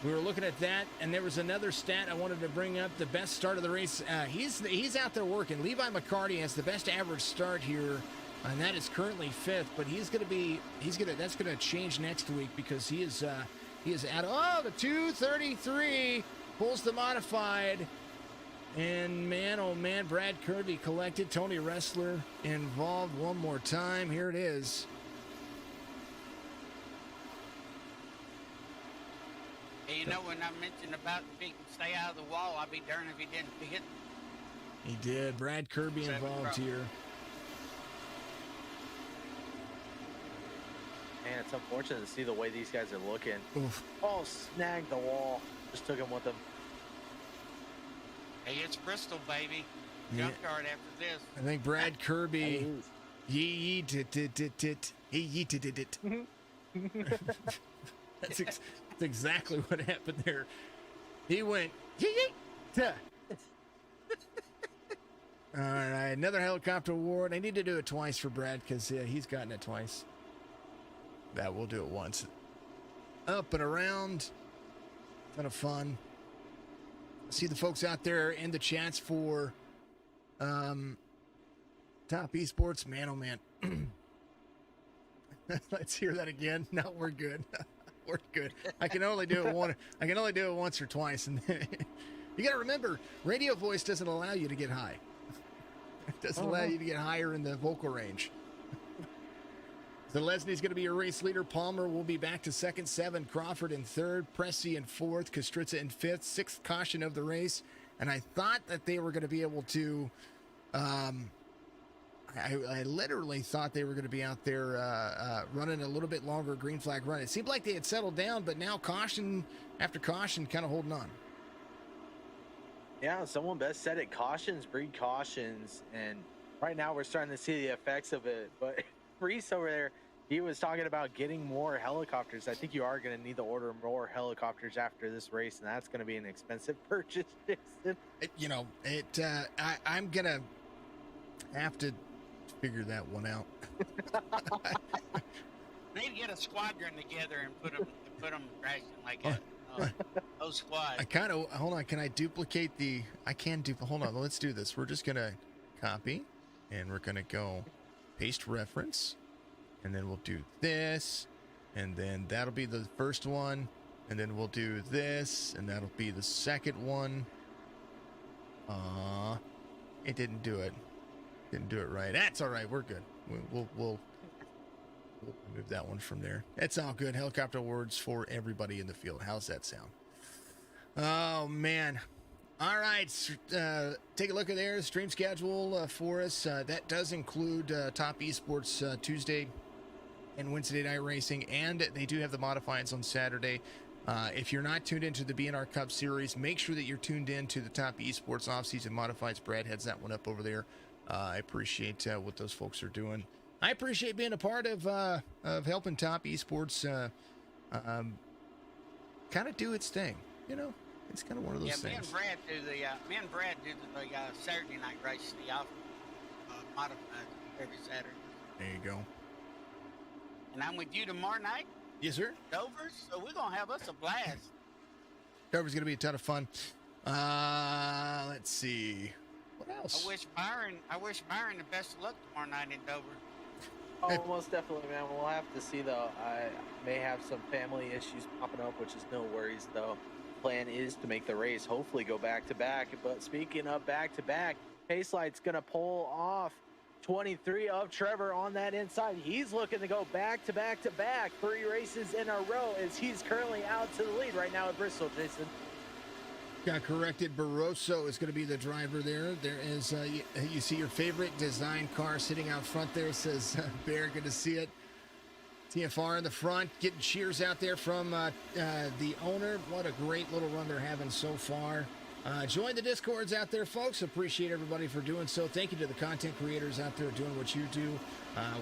we were looking at that, and there was another stat I wanted to bring up. The best start of the race. He's out there working. Levi McCarty has the best average start here, and that is currently 5th. But that's going to change next week because he is at the 233 pulls the modified. And man, oh man, Brad Kirby collected. Tony Ressler involved one more time. Here it is. Hey, you know, when I mentioned about if he can stay out of the wall, I'd be darned if he didn't hit. He did. Brad Kirby involved here. Man, it's unfortunate to see the way these guys are looking. Oof. Oh, snagged the wall. Just took him with him. Hey, it's Bristol, baby. Junkyard after this. I think Brad Kirby. It. That's exactly what happened there. He went All right, another helicopter award. I need to do it twice for Brad because he's gotten it twice. That we'll do it once. Up and around. Kind of fun. See the folks out there in the chats for Topp eSports. Man, oh man. Let's hear that again. No, we're good. We're good. I can only do it once or twice, and then you got to remember, radio voice doesn't allow you to get high. It doesn't allow you to get higher in the vocal range. So Lesney's going to be your race leader. Palmer will be back to 2nd, 7. Crawford in 3rd. Pressey in 4th. Kostritza in 5th. 6th caution of the race. And I thought that they were going to be able to. I literally thought they were going to be out there running a little bit longer green flag run. It seemed like they had settled down, but now caution after caution, kind of holding on. Yeah, someone best said it. Cautions breed cautions, and right now we're starting to see the effects of it. But Reese over there, he was talking about getting more helicopters. I think you are going to need to order more helicopters after this race, and that's going to be an expensive purchase, Jason. I'm going to have to figure that one out. They need to get a squadron together and put them crashing like a Oh, squad. I kind of, hold on, can I duplicate the, I can do, hold on, let's do this. We're just going to copy, and we're going to go paste reference, and then we'll do this, and then that'll be the first one, and then we'll do this, and that'll be the second one. It didn't do it. Didn't do it right. That's all right. We're good. We'll move that one from there. It's all good. Helicopter awards for everybody in the field. How's that sound? Oh, man. All right. Take a look at there. Stream schedule for us. That does include Topp eSports Tuesday and Wednesday night racing, and they do have the modifieds on Saturday. If you're not tuned into the B&R Cup Series, make sure that you're tuned in to the Topp eSports offseason modifieds. Brad heads that one up over there. I appreciate what those folks are doing. I appreciate being a part of helping Topp eSports kind of do its thing. You know, it's kind of one of those things. Me and Brad do the Saturday night race, the off modified every Saturday. There you go. And I'm with you tomorrow night. Yes, sir. Dover, so we're gonna have us a blast. Dover's gonna be a ton of fun. Let's see. What else? I wish Byron the best of luck tomorrow night in Dover. Oh, most definitely, man. We'll have to see, though. I may have some family issues popping up, which is no worries, though. Plan is to make the race, hopefully go back-to-back. But speaking of back-to-back, Pacelight's going to pull off 23 of Trevor on that inside. He's looking to go back-to-back-to-back 3 races in a row as he's currently out to the lead right now at Bristol, Jason. Got corrected. Barroso is going to be the driver there. There is, you see your favorite design car sitting out front there. It says, Bear, good to see it. TFR in the front, getting cheers out there from the owner. What a great little run they're having so far. Join the Discords out there, folks. Appreciate everybody for doing so. Thank you to the content creators out there doing what you do.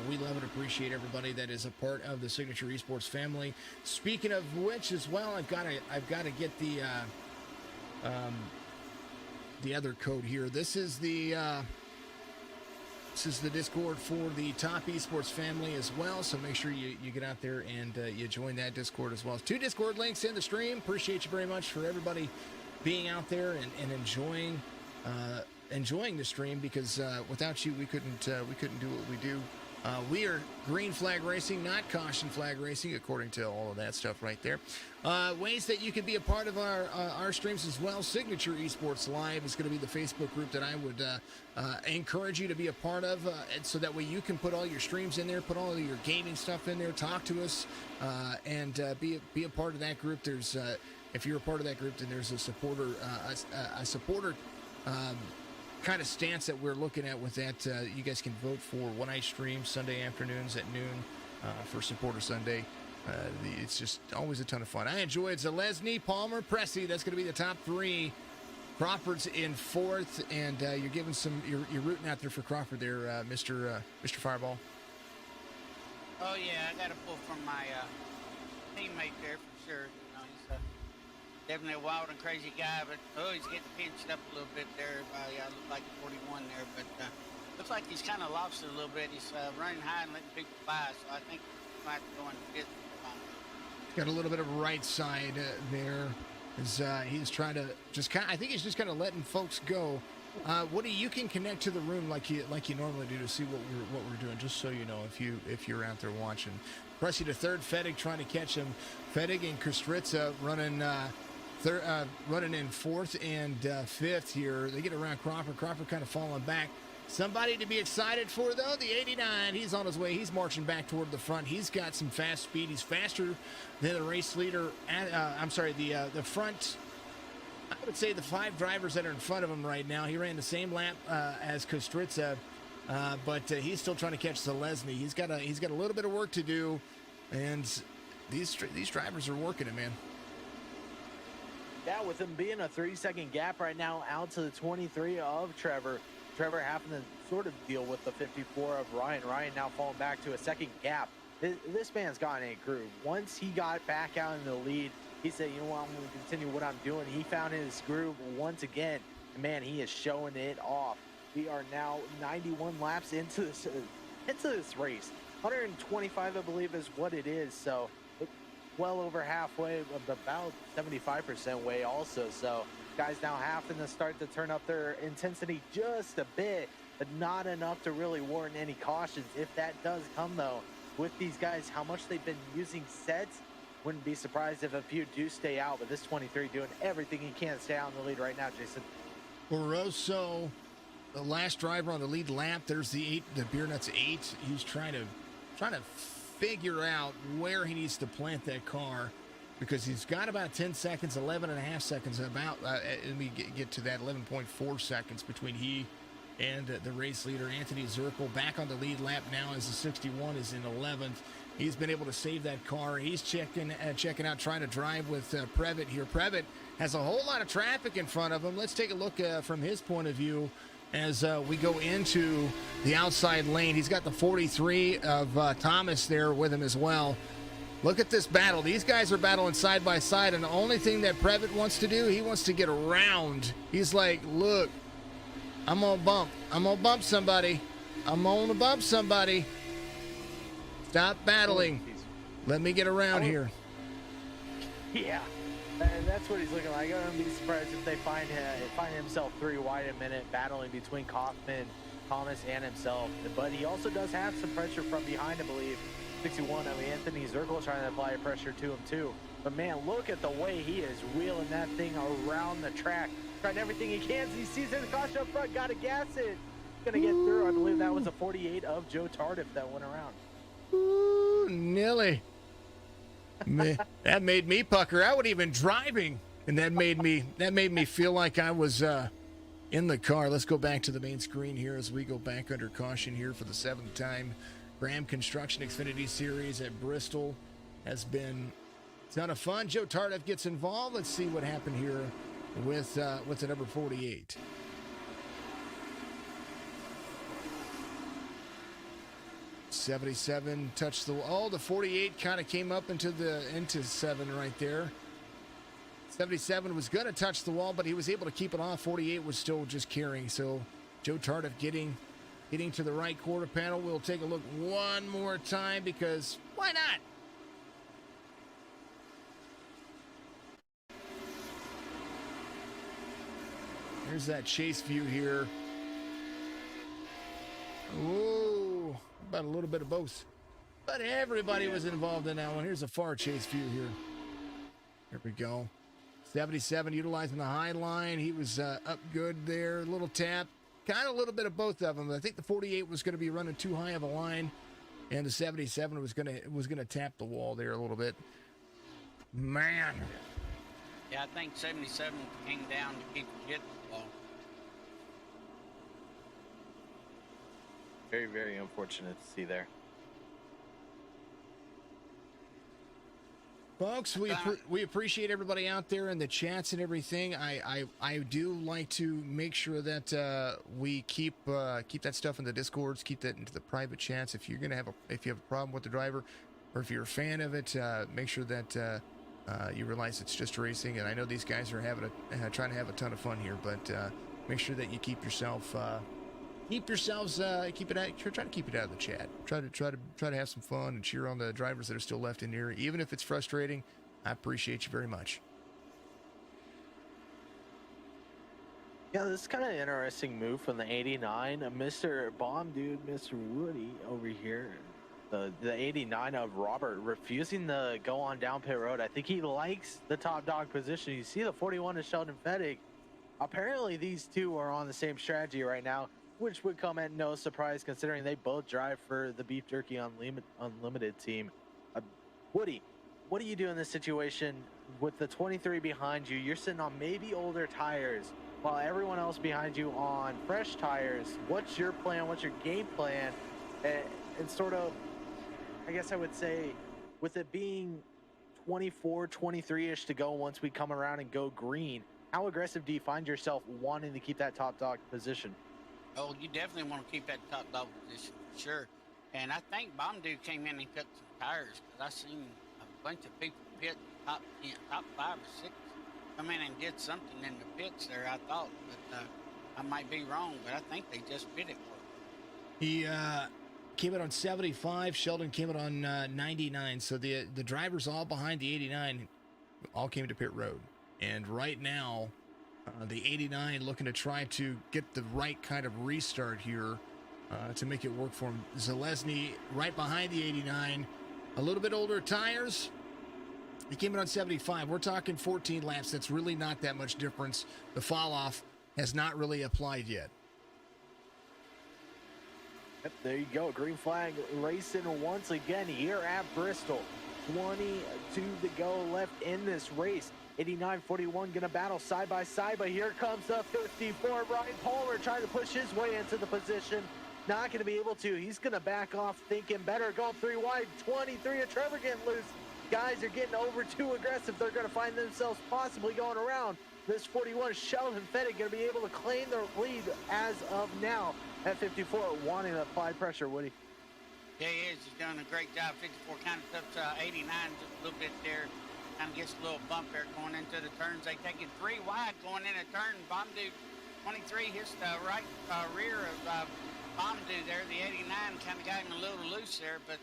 We love and appreciate everybody that is a part of the Signature Esports family. Speaking of which, as well, I've got to get the other code here. This is the Discord for the Topp eSports family as well, so make sure you get out there and you join that Discord as well. 2 Discord links in the stream. Appreciate you very much for everybody being out there and enjoying the stream, because without you we couldn't do what we do. We are green flag racing, not caution flag racing, according to all of that stuff right there. Ways that you can be a part of our streams as well. Signature Esports Live is going to be the Facebook group that I would encourage you to be a part of, and so that way you can put all your streams in there, put all of your gaming stuff in there, talk to us, and be a part of that group. There's if you're a part of that group, then there's a supporter kind of stance that we're looking at with that. You guys can vote for one-night stream Sunday afternoons at noon for Supporter Sunday. It's just always a ton of fun. I enjoy it. Zalesny, Palmer, Pressey, that's going to be the top 3. Crawford's in 4th, and you're giving you're rooting out there for Crawford there, Mr. Fireball. Oh yeah, I got to pull from my teammate there for sure. You know, he's definitely a wild and crazy guy, but he's getting pinched up a little bit there by look like 41 there, but looks like he's kind of lost it a little bit. He's running high and letting people by, so I think he might go in the fifth. Got a little bit of right side there. He's trying to I think he's just kind of letting folks go. Woody, you can connect to the room like you normally do to see what we're doing, just so you know if you're out there watching. Pressey to 3rd, Fettig trying to catch him. Fettig and Kostritza running in 4th and 5th here. They get around Crawford. Crawford kind of falling back. Somebody to be excited for, though, the 89. He's on his way. He's marching back toward the front. He's got some fast speed. He's faster than the race leader. The front. I would say the 5 drivers that are in front of him right now. He ran the same lap as Kostritza, but he's still trying to catch Zalesny. He's got a little bit of work to do, and these drivers are working it, man. Yeah, with him being a 3-second gap right now out to the 23 of Trevor. Trevor having to sort of deal with the 54 of Ryan. Ryan now falling back to a 2nd gap. This man's gotten a groove. Once he got back out in the lead, he said, you know what, I'm going to continue what I'm doing. He found his groove once again. And man, he is showing it off. We are now 91 laps into this race. 125, I believe, is what it is. So well over halfway, about 75% way also. So guys now having to start to turn up their intensity just a bit, but not enough to really warrant any cautions. If that does come though, with these guys, how much they've been using sets, wouldn't be surprised if a few do stay out, but this 23 doing everything he can to stay out in the lead right now, Jason. Oroso, the last driver on the lead lap. There's the Beer Nuts 8. He's trying to figure out where he needs to plant that car, because he's got about 10 seconds, 11 and a half seconds, let me get to that, 11.4 seconds between he and the race leader, Anthony Zirkle, back on the lead lap now as the 61 is in 11th. He's been able to save that car. He's checking out, trying to drive with Previtt here. Previtt has a whole lot of traffic in front of him. Let's take a look from his point of view as we go into the outside lane. He's got the 43 of Thomas there with him as well. Look at this battle. These guys are battling side by side, and the only thing that Previtt wants to do, he wants to get around. He's like, look, I'm going to bump. I'm going to bump somebody. I'm going to bump somebody. Stop battling. Let me get around here. Yeah, and that's what he's looking like. I wouldn't be surprised if they find himself 3 wide a minute, battling between Kaufman, Thomas, and himself. But he also does have some pressure from behind, I believe. 61 of Anthony Zirkle trying to apply pressure to him too. But man, look at the way he is wheeling that thing around the track, trying everything he can. He sees the caution up front, got to gas it. Gonna get through. I believe that was a 48 of Joe Tardif that went around. Ooh, Nilly. That made me pucker. I wasn't even driving, and that made me feel like I was in the car. Let's go back to the main screen here as we go back under caution here for the 7th time. Graham Construction Xfinity Series at Bristol has been a ton of fun. Joe Tardif gets involved. Let's see what happened here with the number 48. '77 touched the wall. The 48 kind of came up into 7 right there. '77 was going to touch the wall, but he was able to keep it off. 48 was still just carrying. So Joe Tardif getting to the right quarter panel. We'll take a look one more time because why not? Here's that chase view here. Whoa, about a little bit of both. But everybody was involved in that one. Here's a far chase view here. Here we go. 77 utilizing the high line. He was up good there. A little tap. Kind of a little bit of both of them. I think the 48 was going to be running too high of a line, and the 77 was going to tap the wall there a little bit. Man. Yeah, I think 77 came down to keep from hitting the wall. Very, very unfortunate to see there. Folks, we appreciate everybody out there in the chats and everything. I do like to make sure that we keep that stuff in the Discords, keep that into the private chats. If you have a problem with the driver, or if you're a fan of it, make sure that you realize it's just racing. And I know these guys are trying to have a ton of fun here, but make sure that you try to keep it out of the chat. Try to have some fun and cheer on the drivers that are still left in here, even if it's frustrating. I appreciate you very much. Yeah, this is kind of an interesting move from the 89. Mr. Bomb Dude, Mr. Woody over here. The 89 of Robert refusing to go on down pit road. I think he likes the top dog position. You see the 41 is Sheldon Fettig. Apparently these two are on the same strategy right now, which would come at no surprise considering they both drive for the Beef Jerky Unlimited team. Woody, what do you do in this situation with the 23 behind you? You're sitting on maybe older tires while everyone else behind you on fresh tires. What's your plan? What's your game plan? And sort of, I guess I would say, with it being 24, 23-ish to go once we come around and go green, how aggressive do you find yourself wanting to keep that top dog position? Oh, you definitely want to keep that top dog position, for sure. And I think Bomb Dude came in and cut some tires, because I seen a bunch of people pit top 5 or 6 come in and did something in the pits there, I thought. But I might be wrong, but I think they just did it for him. He came in on 75. Sheldon came in on 99. So the drivers all behind the 89 all came to pit road. And right now, the 89 looking to try to get the right kind of restart here to make it work for him. Zalesny right behind the 89. A little bit older tires. He came in on 75. We're talking 14 laps. That's really not that much difference. The fall off has not really applied yet. Yep, there you go. Green flag racing once again here at Bristol. 22 to go left in this race. 89-41 going to battle side by side, but here comes the 54. Ryan Palmer trying to push his way into the position. Not going to be able to. He's going to back off thinking better. Going 3 wide. 23 of Trevor getting loose. Guys are getting over too aggressive. They're going to find themselves possibly going around this 41. Sheldon Fettig going to be able to claim their lead as of now at 54, wanting to apply pressure, Woody. Yeah, he is. He's done a great job. 54 kind of up to 89 just a little bit there. Kind of gets a little bump there going into the turns. They take it 3 wide going in a turn. Bomdu 23 hits the right rear of Bomdu there. The 89 kind of got him a little loose there, but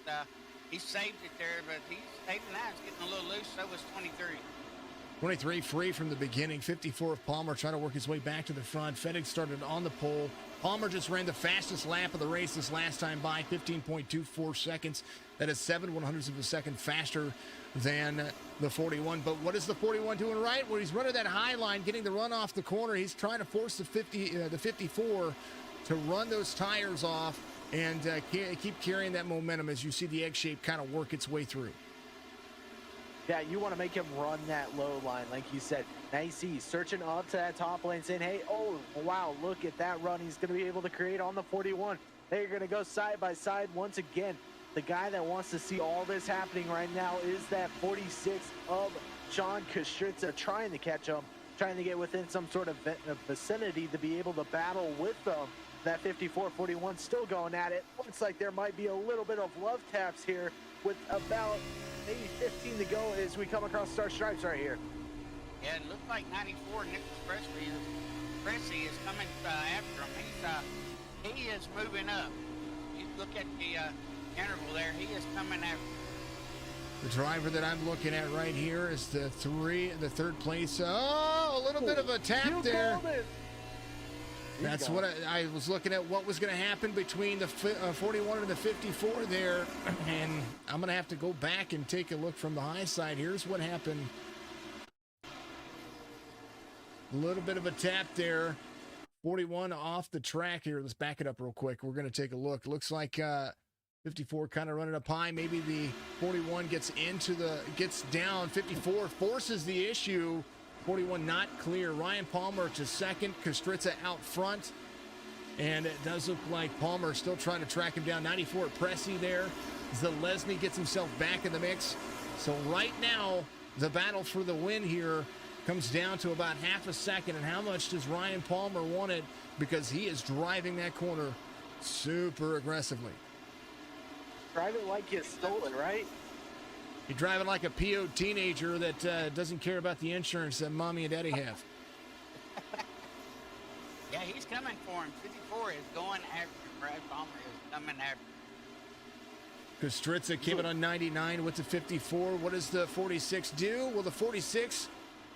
he saved it there. But he's 89's getting a little loose. So was 23. 23 free from the beginning. 54 of Palmer trying to work his way back to the front. Fettig started on the pole. Palmer just ran the fastest lap of the race this last time by 15.24 seconds. That is 7/100ths of a second faster than the 41. But what is the 41 doing right? Well, he's running that high line, getting the run off the corner. He's trying to force the 54 to run those tires off and keep carrying that momentum as you see the egg shape kind of work its way through. Yeah, you want to make him run that low line, like you said. Now you see he's searching up to that top lane, saying, hey, oh, wow, look at that run he's going to be able to create on the 41. They're going to go side by side once again. The guy that wants to see all this happening right now is that 46 of John Kostritza, trying to catch him, trying to get within some sort of vicinity to be able to battle with them. That 54-41 still going at it. Looks like there might be a little bit of love taps here with about maybe 15 to go as we come across Star Stripes right here. Yeah, it looked like 94 Nicholas Presley is coming after him. He is moving up. You look at the interval there, he is coming after him. The driver that I'm looking at right here is the third place. Oh, a little bit of a tap there. That's what I was looking at, what was going to happen between the 41 and the 54 there. And I'm going to have to go back and take a look from the high side. Here's what happened. A little bit of a tap there. 41 off the track here. Let's back it up real quick. We're going to take a look. Looks like 54 kind of running up high. Maybe the 41 gets down. 54 forces the issue. 41 not clear. Ryan Palmer to second. Kostritza out front. And it does look like Palmer still trying to track him down. 94 at Pressey there. Zalesny gets himself back in the mix. So right now, the battle for the win here comes down to about half a second. And how much does Ryan Palmer want it? Because he is driving that corner super aggressively. Drive it like you stole it, right? You're driving like a PO teenager that doesn't care about the insurance that mommy and daddy have. Yeah, he's coming for him. 54 is going after him. Brad Palmer is coming after him. Kostritza came in on 99 with the 54. What does the 46 do? Well, the 46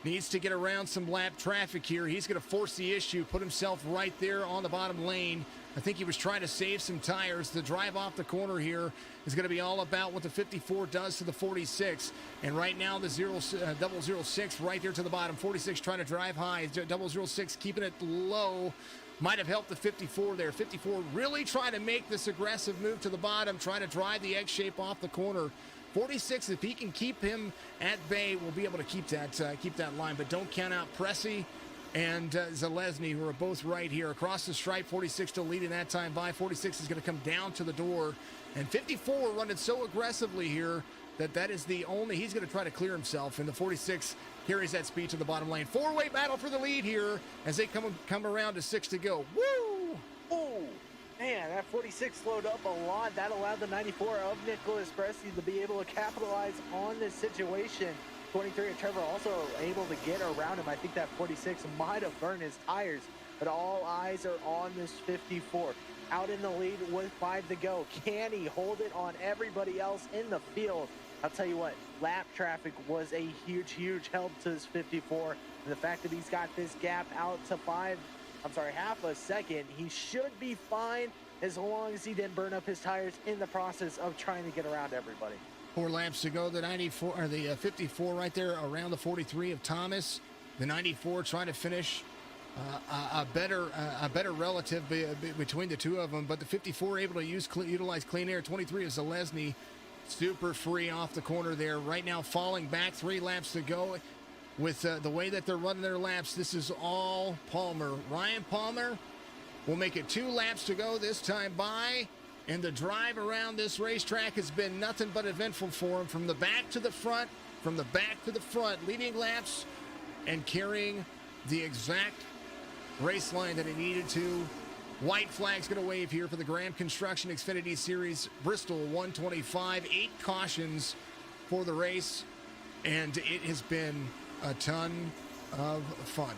needs to get around some lap traffic here. He's going to force the issue, put himself right there on the bottom lane. I think he was trying to save some tires. The drive off the corner here is going to be all about what the 54 does to the 46. And right now, the 006 right there to the bottom. 46 trying to drive high. 006 keeping it low. Might have helped the 54 there. 54 really trying to make this aggressive move to the bottom, trying to drive the X shape off the corner. 46, if he can keep him at bay, will be able to keep that line. But don't count out Pressey and Zalesny, who are both right here. Across the stripe, 46 still leading that time by. 46 is going to come down to the door. And 54 running so aggressively here that is the only, he's going to try to clear himself. And the 46 carries that speed to the bottom lane. Four-way battle for the lead here as they come around to 6 to go. Woo! Oh, man, that 46 slowed up a lot. That allowed the 94 of Nicholas Presley to be able to capitalize on this situation. 23 and Trevor also able to get around him. I think that 46 might have burned his tires, but all eyes are on this 54. out in the lead with 5 to go. Can he hold it on everybody else in the field? I'll tell you what, lap traffic was a huge help to this 54. And the fact that he's got this gap out to half a second, he should be fine as long as he didn't burn up his tires in the process of trying to get around everybody. 4 laps to go. The 94 or the 54 right there around the 43 of Thomas. The 94 trying to finish a better relative between the two of them, but the 54 able to utilize clean air. 23 is Zalesny, super free off the corner there. Right now falling back, 3 laps to go. With the way that they're running their laps, this is all Palmer. Ryan Palmer will make it 2 laps to go this time by, and the drive around this racetrack has been nothing but eventful for him, from the back to the front, leading laps and carrying the exact race line that he needed to. White flag's going to wave here for the Graham Construction Xfinity Series Bristol 125. 8 cautions for the race, and it has been a ton of fun.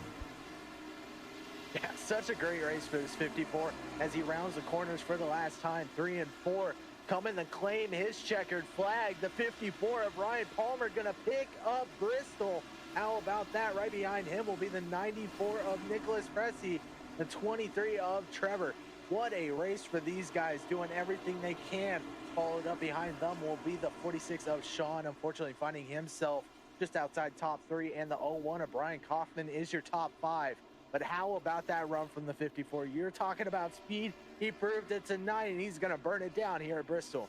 Yeah, such a great race for this 54 as he rounds the corners for the last time. 3 and 4 coming to claim his checkered flag. The 54 of Ryan Palmer going to pick up Bristol. How about that? Right behind him will be the 94 of Nicholas Pressey, the 23 of Trevor. What a race for these guys, doing everything they can. Followed up behind them will be the 46 of Sean, unfortunately finding himself just outside top 3, and the 01 of Brian Kaufman is your top 5. But how about that run from the 54? You're talking about speed. He proved it tonight, and he's going to burn it down here at Bristol.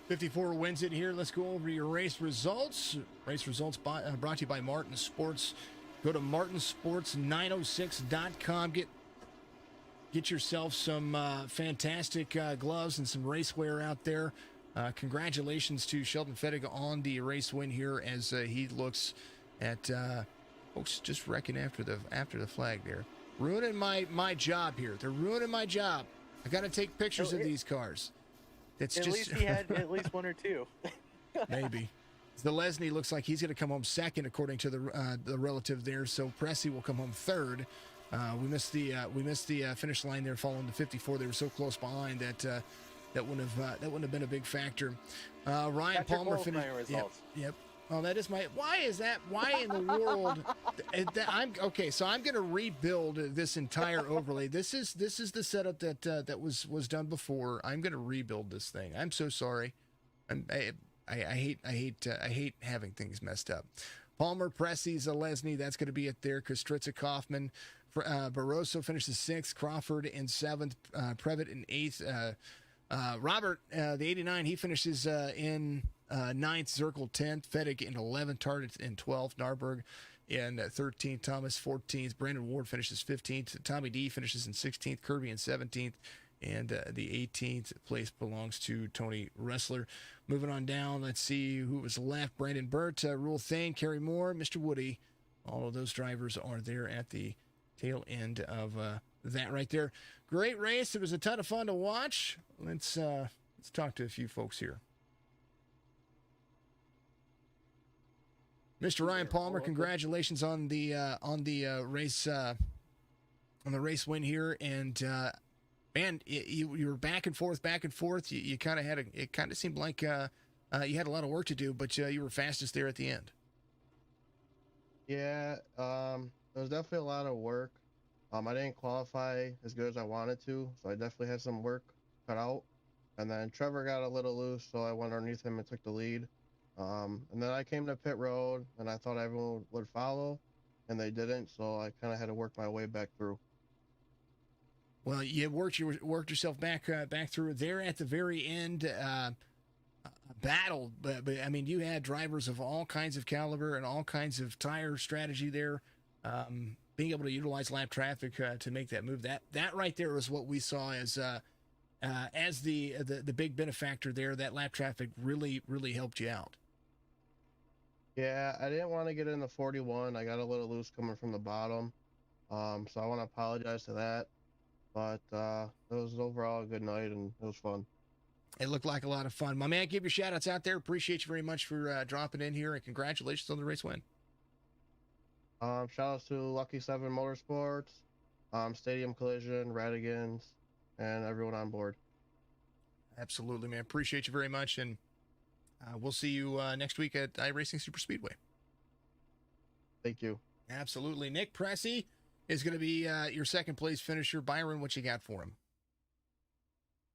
54 wins it here. Let's go over your race results. Race results brought to you by Martin Sports. Go to martinsports906.com. Get yourself some fantastic gloves and some racewear out there. Congratulations to Sheldon Fettig on the race win here, as he looks at folks just wrecking after the flag there. Ruining my job here. They're ruining my job. I got to take pictures of these cars. That's at least he had at least 1 or 2. Maybe. Zalesny looks like he's going to come home second according to the relative there. So Pressey will come home third. We missed the finish line there following the 54. They were so close behind that wouldn't have been a big factor. Ryan Palmer finished. Yep. Oh, that is my. Why is that? Why in the world? I'm okay. So I'm going to rebuild this entire overlay. This is the setup that was done before. I'm going to rebuild this thing. I'm so sorry. I hate having things messed up. Palmer, Pressey, Zalesny. That's going to be it there. Kostritza, Kaufman, Barroso finishes 6th. Crawford in 7th. Previtt in 8th. Robert, the 89, he finishes in 9th, Zirkle 10th, Fettig in 11th, Tardif in 12th, Narberg in 13th, Thomas 14th, Brandon Ward finishes 15th, Tommy D finishes in 16th, Kirby in 17th, and the 18th place belongs to Tony Ressler. Moving on down, let's see who was left. Brandon Burt, Rule Thane, Kerry Moore, Mr. Woody. All of those drivers are there at the tail end of that right there. Great race. It was a ton of fun to watch. Let's talk to a few folks here. Mr. Ryan Palmer, congratulations on the race win here, and man, you were back and forth. You kind of it kind of seemed like you had a lot of work to do, but you were fastest there at the end. Yeah, it was definitely a lot of work. I didn't qualify as good as I wanted to, so I definitely had some work cut out. And then Trevor got a little loose, so I went underneath him and took the lead. And then I came to pit road, and I thought everyone would follow, and they didn't, so I kind of had to work my way back through. Well, you worked yourself back through there at the very end. Battle, but I mean, you had drivers of all kinds of caliber and all kinds of tire strategy there. Being able to utilize lap traffic to make that move, that right there was what we saw as the big benefactor there. That lap traffic really helped you out. Yeah, I didn't want to get in the 41. I got a little loose coming from the bottom, so I want to apologize to that. But it was overall a good night, and it was fun. It looked like a lot of fun. My man, give your shout-outs out there. Appreciate you very much for dropping in here, and congratulations on the race win. Shout-outs to Lucky 7 Motorsports, Stadium Collision, Radigan's, and everyone on board. Absolutely, man. Appreciate you very much, and we'll see you next week at iRacing Super Speedway. Thank you. Absolutely. Nick Pressey is going to be your second place finisher. Byron, what you got for him?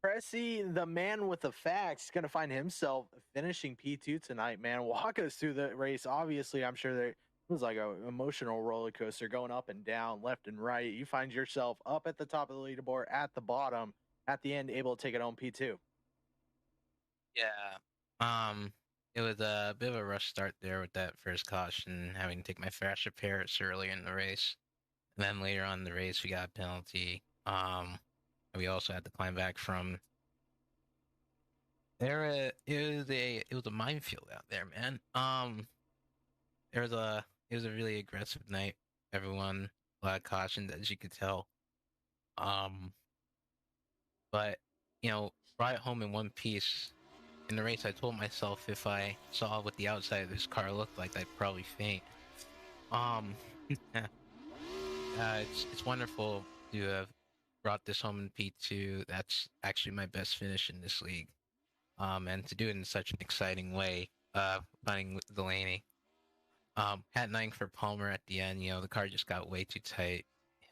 Pressey, the man with the facts, is going to find himself finishing P2 tonight, man. Walk us through the race. Obviously, I'm sure there was like an emotional roller coaster going up and down, left and right. You find yourself up at the top of the leaderboard, at the bottom, at the end, able to take it home P2. Yeah. It was a bit of a rush start there with that first caution, having to take my fast repairs earlier in the race. And then later on in the race, we got a penalty. We also had to climb back from there. It was a minefield out there, man. It was a really aggressive night. Everyone, a lot of cautions, as you could tell. But brought it home in one piece. In the race, I told myself if I saw what the outside of this car looked like, I'd probably faint. It's wonderful to have brought this home in P2. That's actually my best finish in this league. And to do it in such an exciting way, finding with Delaney. Hat 9 for Palmer at the end. The car just got way too tight.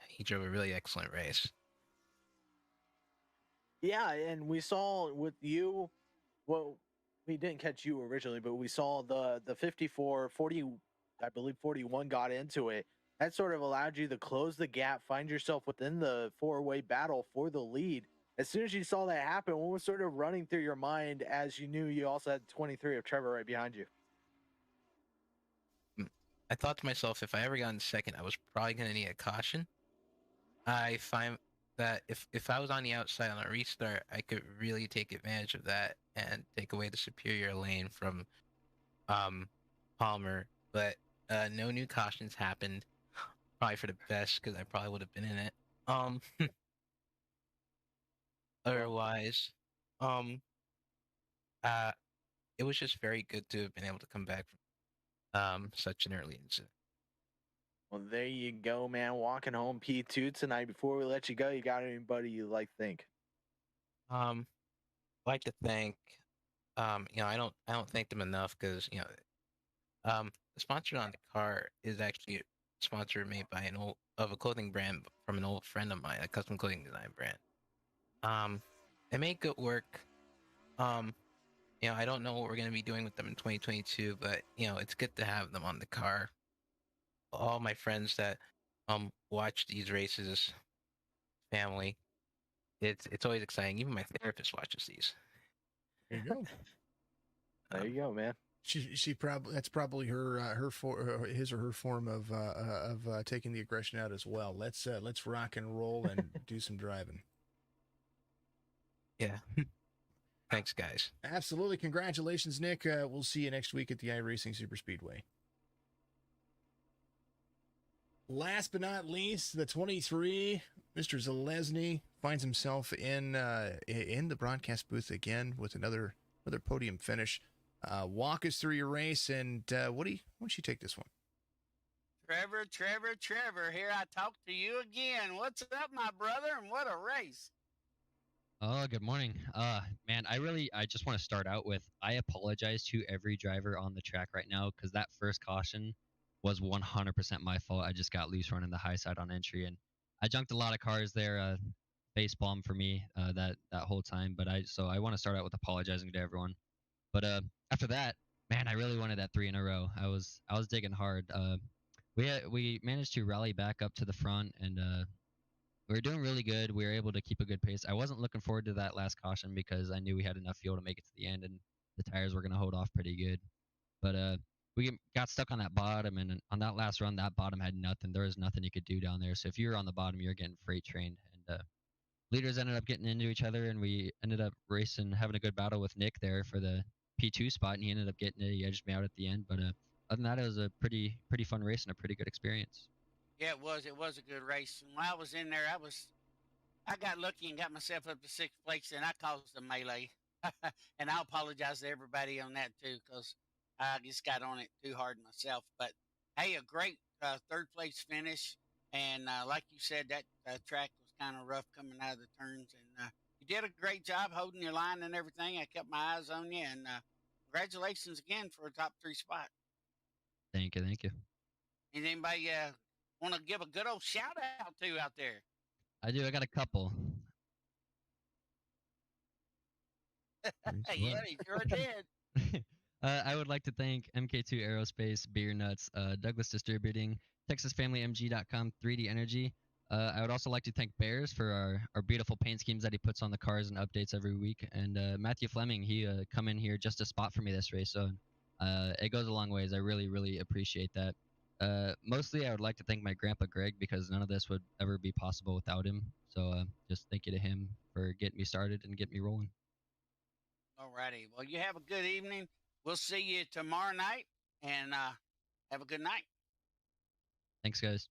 He drove a really excellent race. Yeah, and we saw with you, well, we didn't catch you originally, but we saw the 54, 40, I believe 41 got into it. That sort of allowed you to close the gap, find yourself within the four-way battle for the lead. As soon as you saw that happen, what was sort of running through your mind as you knew you also had 23 of Trevor right behind you? I thought to myself, if I ever got in second, I was probably going to need a caution. I find that if I was on the outside on a restart, I could really take advantage of that and take away the superior lane from Palmer. But no new cautions happened. Probably for the best, because I probably would have been in it. Otherwise, it was just very good to have been able to come back from such an early incident. Well, there you go, man. Walking home P2 tonight. Before we let you go, you got anybody you like to thank? I'd like to thank, I don't thank them enough because the sponsor on the car is actually a sponsor made by a clothing brand from an old friend of mine, a custom clothing design brand. They make good work. I don't know what we're gonna be doing with them in 2022, but it's good to have them on the car. All my friends that watch these races, family, it's always exciting. Even my therapist watches these. There you go. There you go, man. She probably, that's probably his or her form of taking the aggression out as well. Let's rock and roll and do some driving. Yeah. Thanks, guys. Absolutely. Congratulations, Nick. We'll see you next week at the iRacing Super Speedway. Last but not least, the 23, Mr. Zalesny, finds himself in the broadcast booth again with another podium finish. Walk us through your race, and why don't you take this one? Trevor, here I talk to you again. What's up, my brother, and what a race. Oh, good morning. Man, I just want to start out with, I apologize to every driver on the track right now, because that first caution was 100% my fault. I just got loose running the high side on entry, and I junked a lot of cars there. Face bomb for me that whole time. But I want to start out with apologizing to everyone. But after that, man, I really wanted that 3 in a row. I was digging hard. We managed to rally back up to the front, and we were doing really good. We were able to keep a good pace. I wasn't looking forward to that last caution because I knew we had enough fuel to make it to the end, and the tires were going to hold off pretty good. But we got stuck on that bottom, and on that last run, that bottom had nothing. There was nothing you could do down there. So if you were on the bottom, you were getting freight trained. And leaders ended up getting into each other, and we ended up racing, having a good battle with Nick there for the P2 spot, and he ended up getting it. He edged me out at the end. But other than that, it was a pretty fun race and a pretty good experience. Yeah, it was. It was a good race. And while I was in there, I got lucky and got myself up to 6th place, and I caused a melee. And I apologize to everybody on that too, because I just got on it too hard myself. But hey, a great 3rd place finish, and like you said, that track was kind of rough coming out of the turns. And you did a great job holding your line and everything. I kept my eyes on you. And congratulations again for a top 3 spot. Thank you. Thank you. And anybody want to give a good old shout out to out there? I do. I got a couple. Yeah, he sure did. I would like to thank MK2 Aerospace, Beer Nuts, Douglas Distributing, TexasFamilyMG.com, 3D Energy. I would also like to thank Bears for our beautiful paint schemes that he puts on the cars and updates every week. And Matthew Fleming, he come in here just a spot for me this race. So it goes a long ways. I really, really appreciate that. Mostly, I would like to thank my grandpa Greg because none of this would ever be possible without him. So just thank you to him for getting me started and getting me rolling. All righty. Well, you have a good evening. We'll see you tomorrow night, and have a good night. Thanks, guys.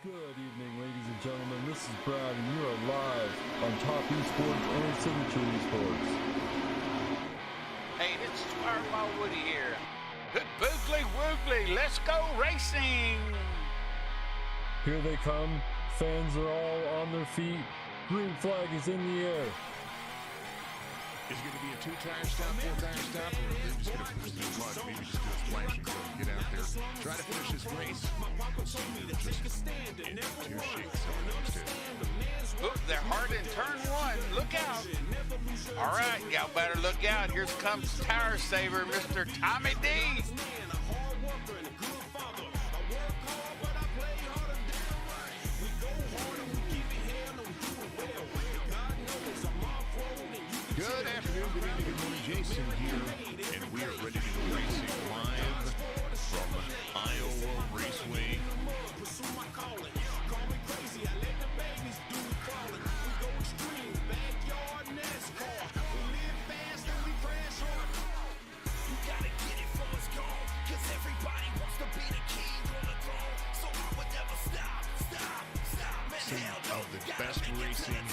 Good evening, ladies and gentlemen. This is Brad, and you are live on Topp eSports and Signature eSports. Hey, this is Fireball Woody here. Good boogly woogly. Let's go racing. Here they come. Fans are all on their feet. Green flag is in the air. Is it going to be a 2-tire stop, 4-tire stop, or are they just going to push through mud? Maybe just do a splash and go. Get out there. Try to finish this race. Ooh, they're hard in turn 1. Look out. All right, y'all better look out. Here comes tire saver, Mr. Tommy D. Good afternoon, good evening, good morning. Jason here, and we are ready to go racing live from Iowa Raceway. Some of the best racing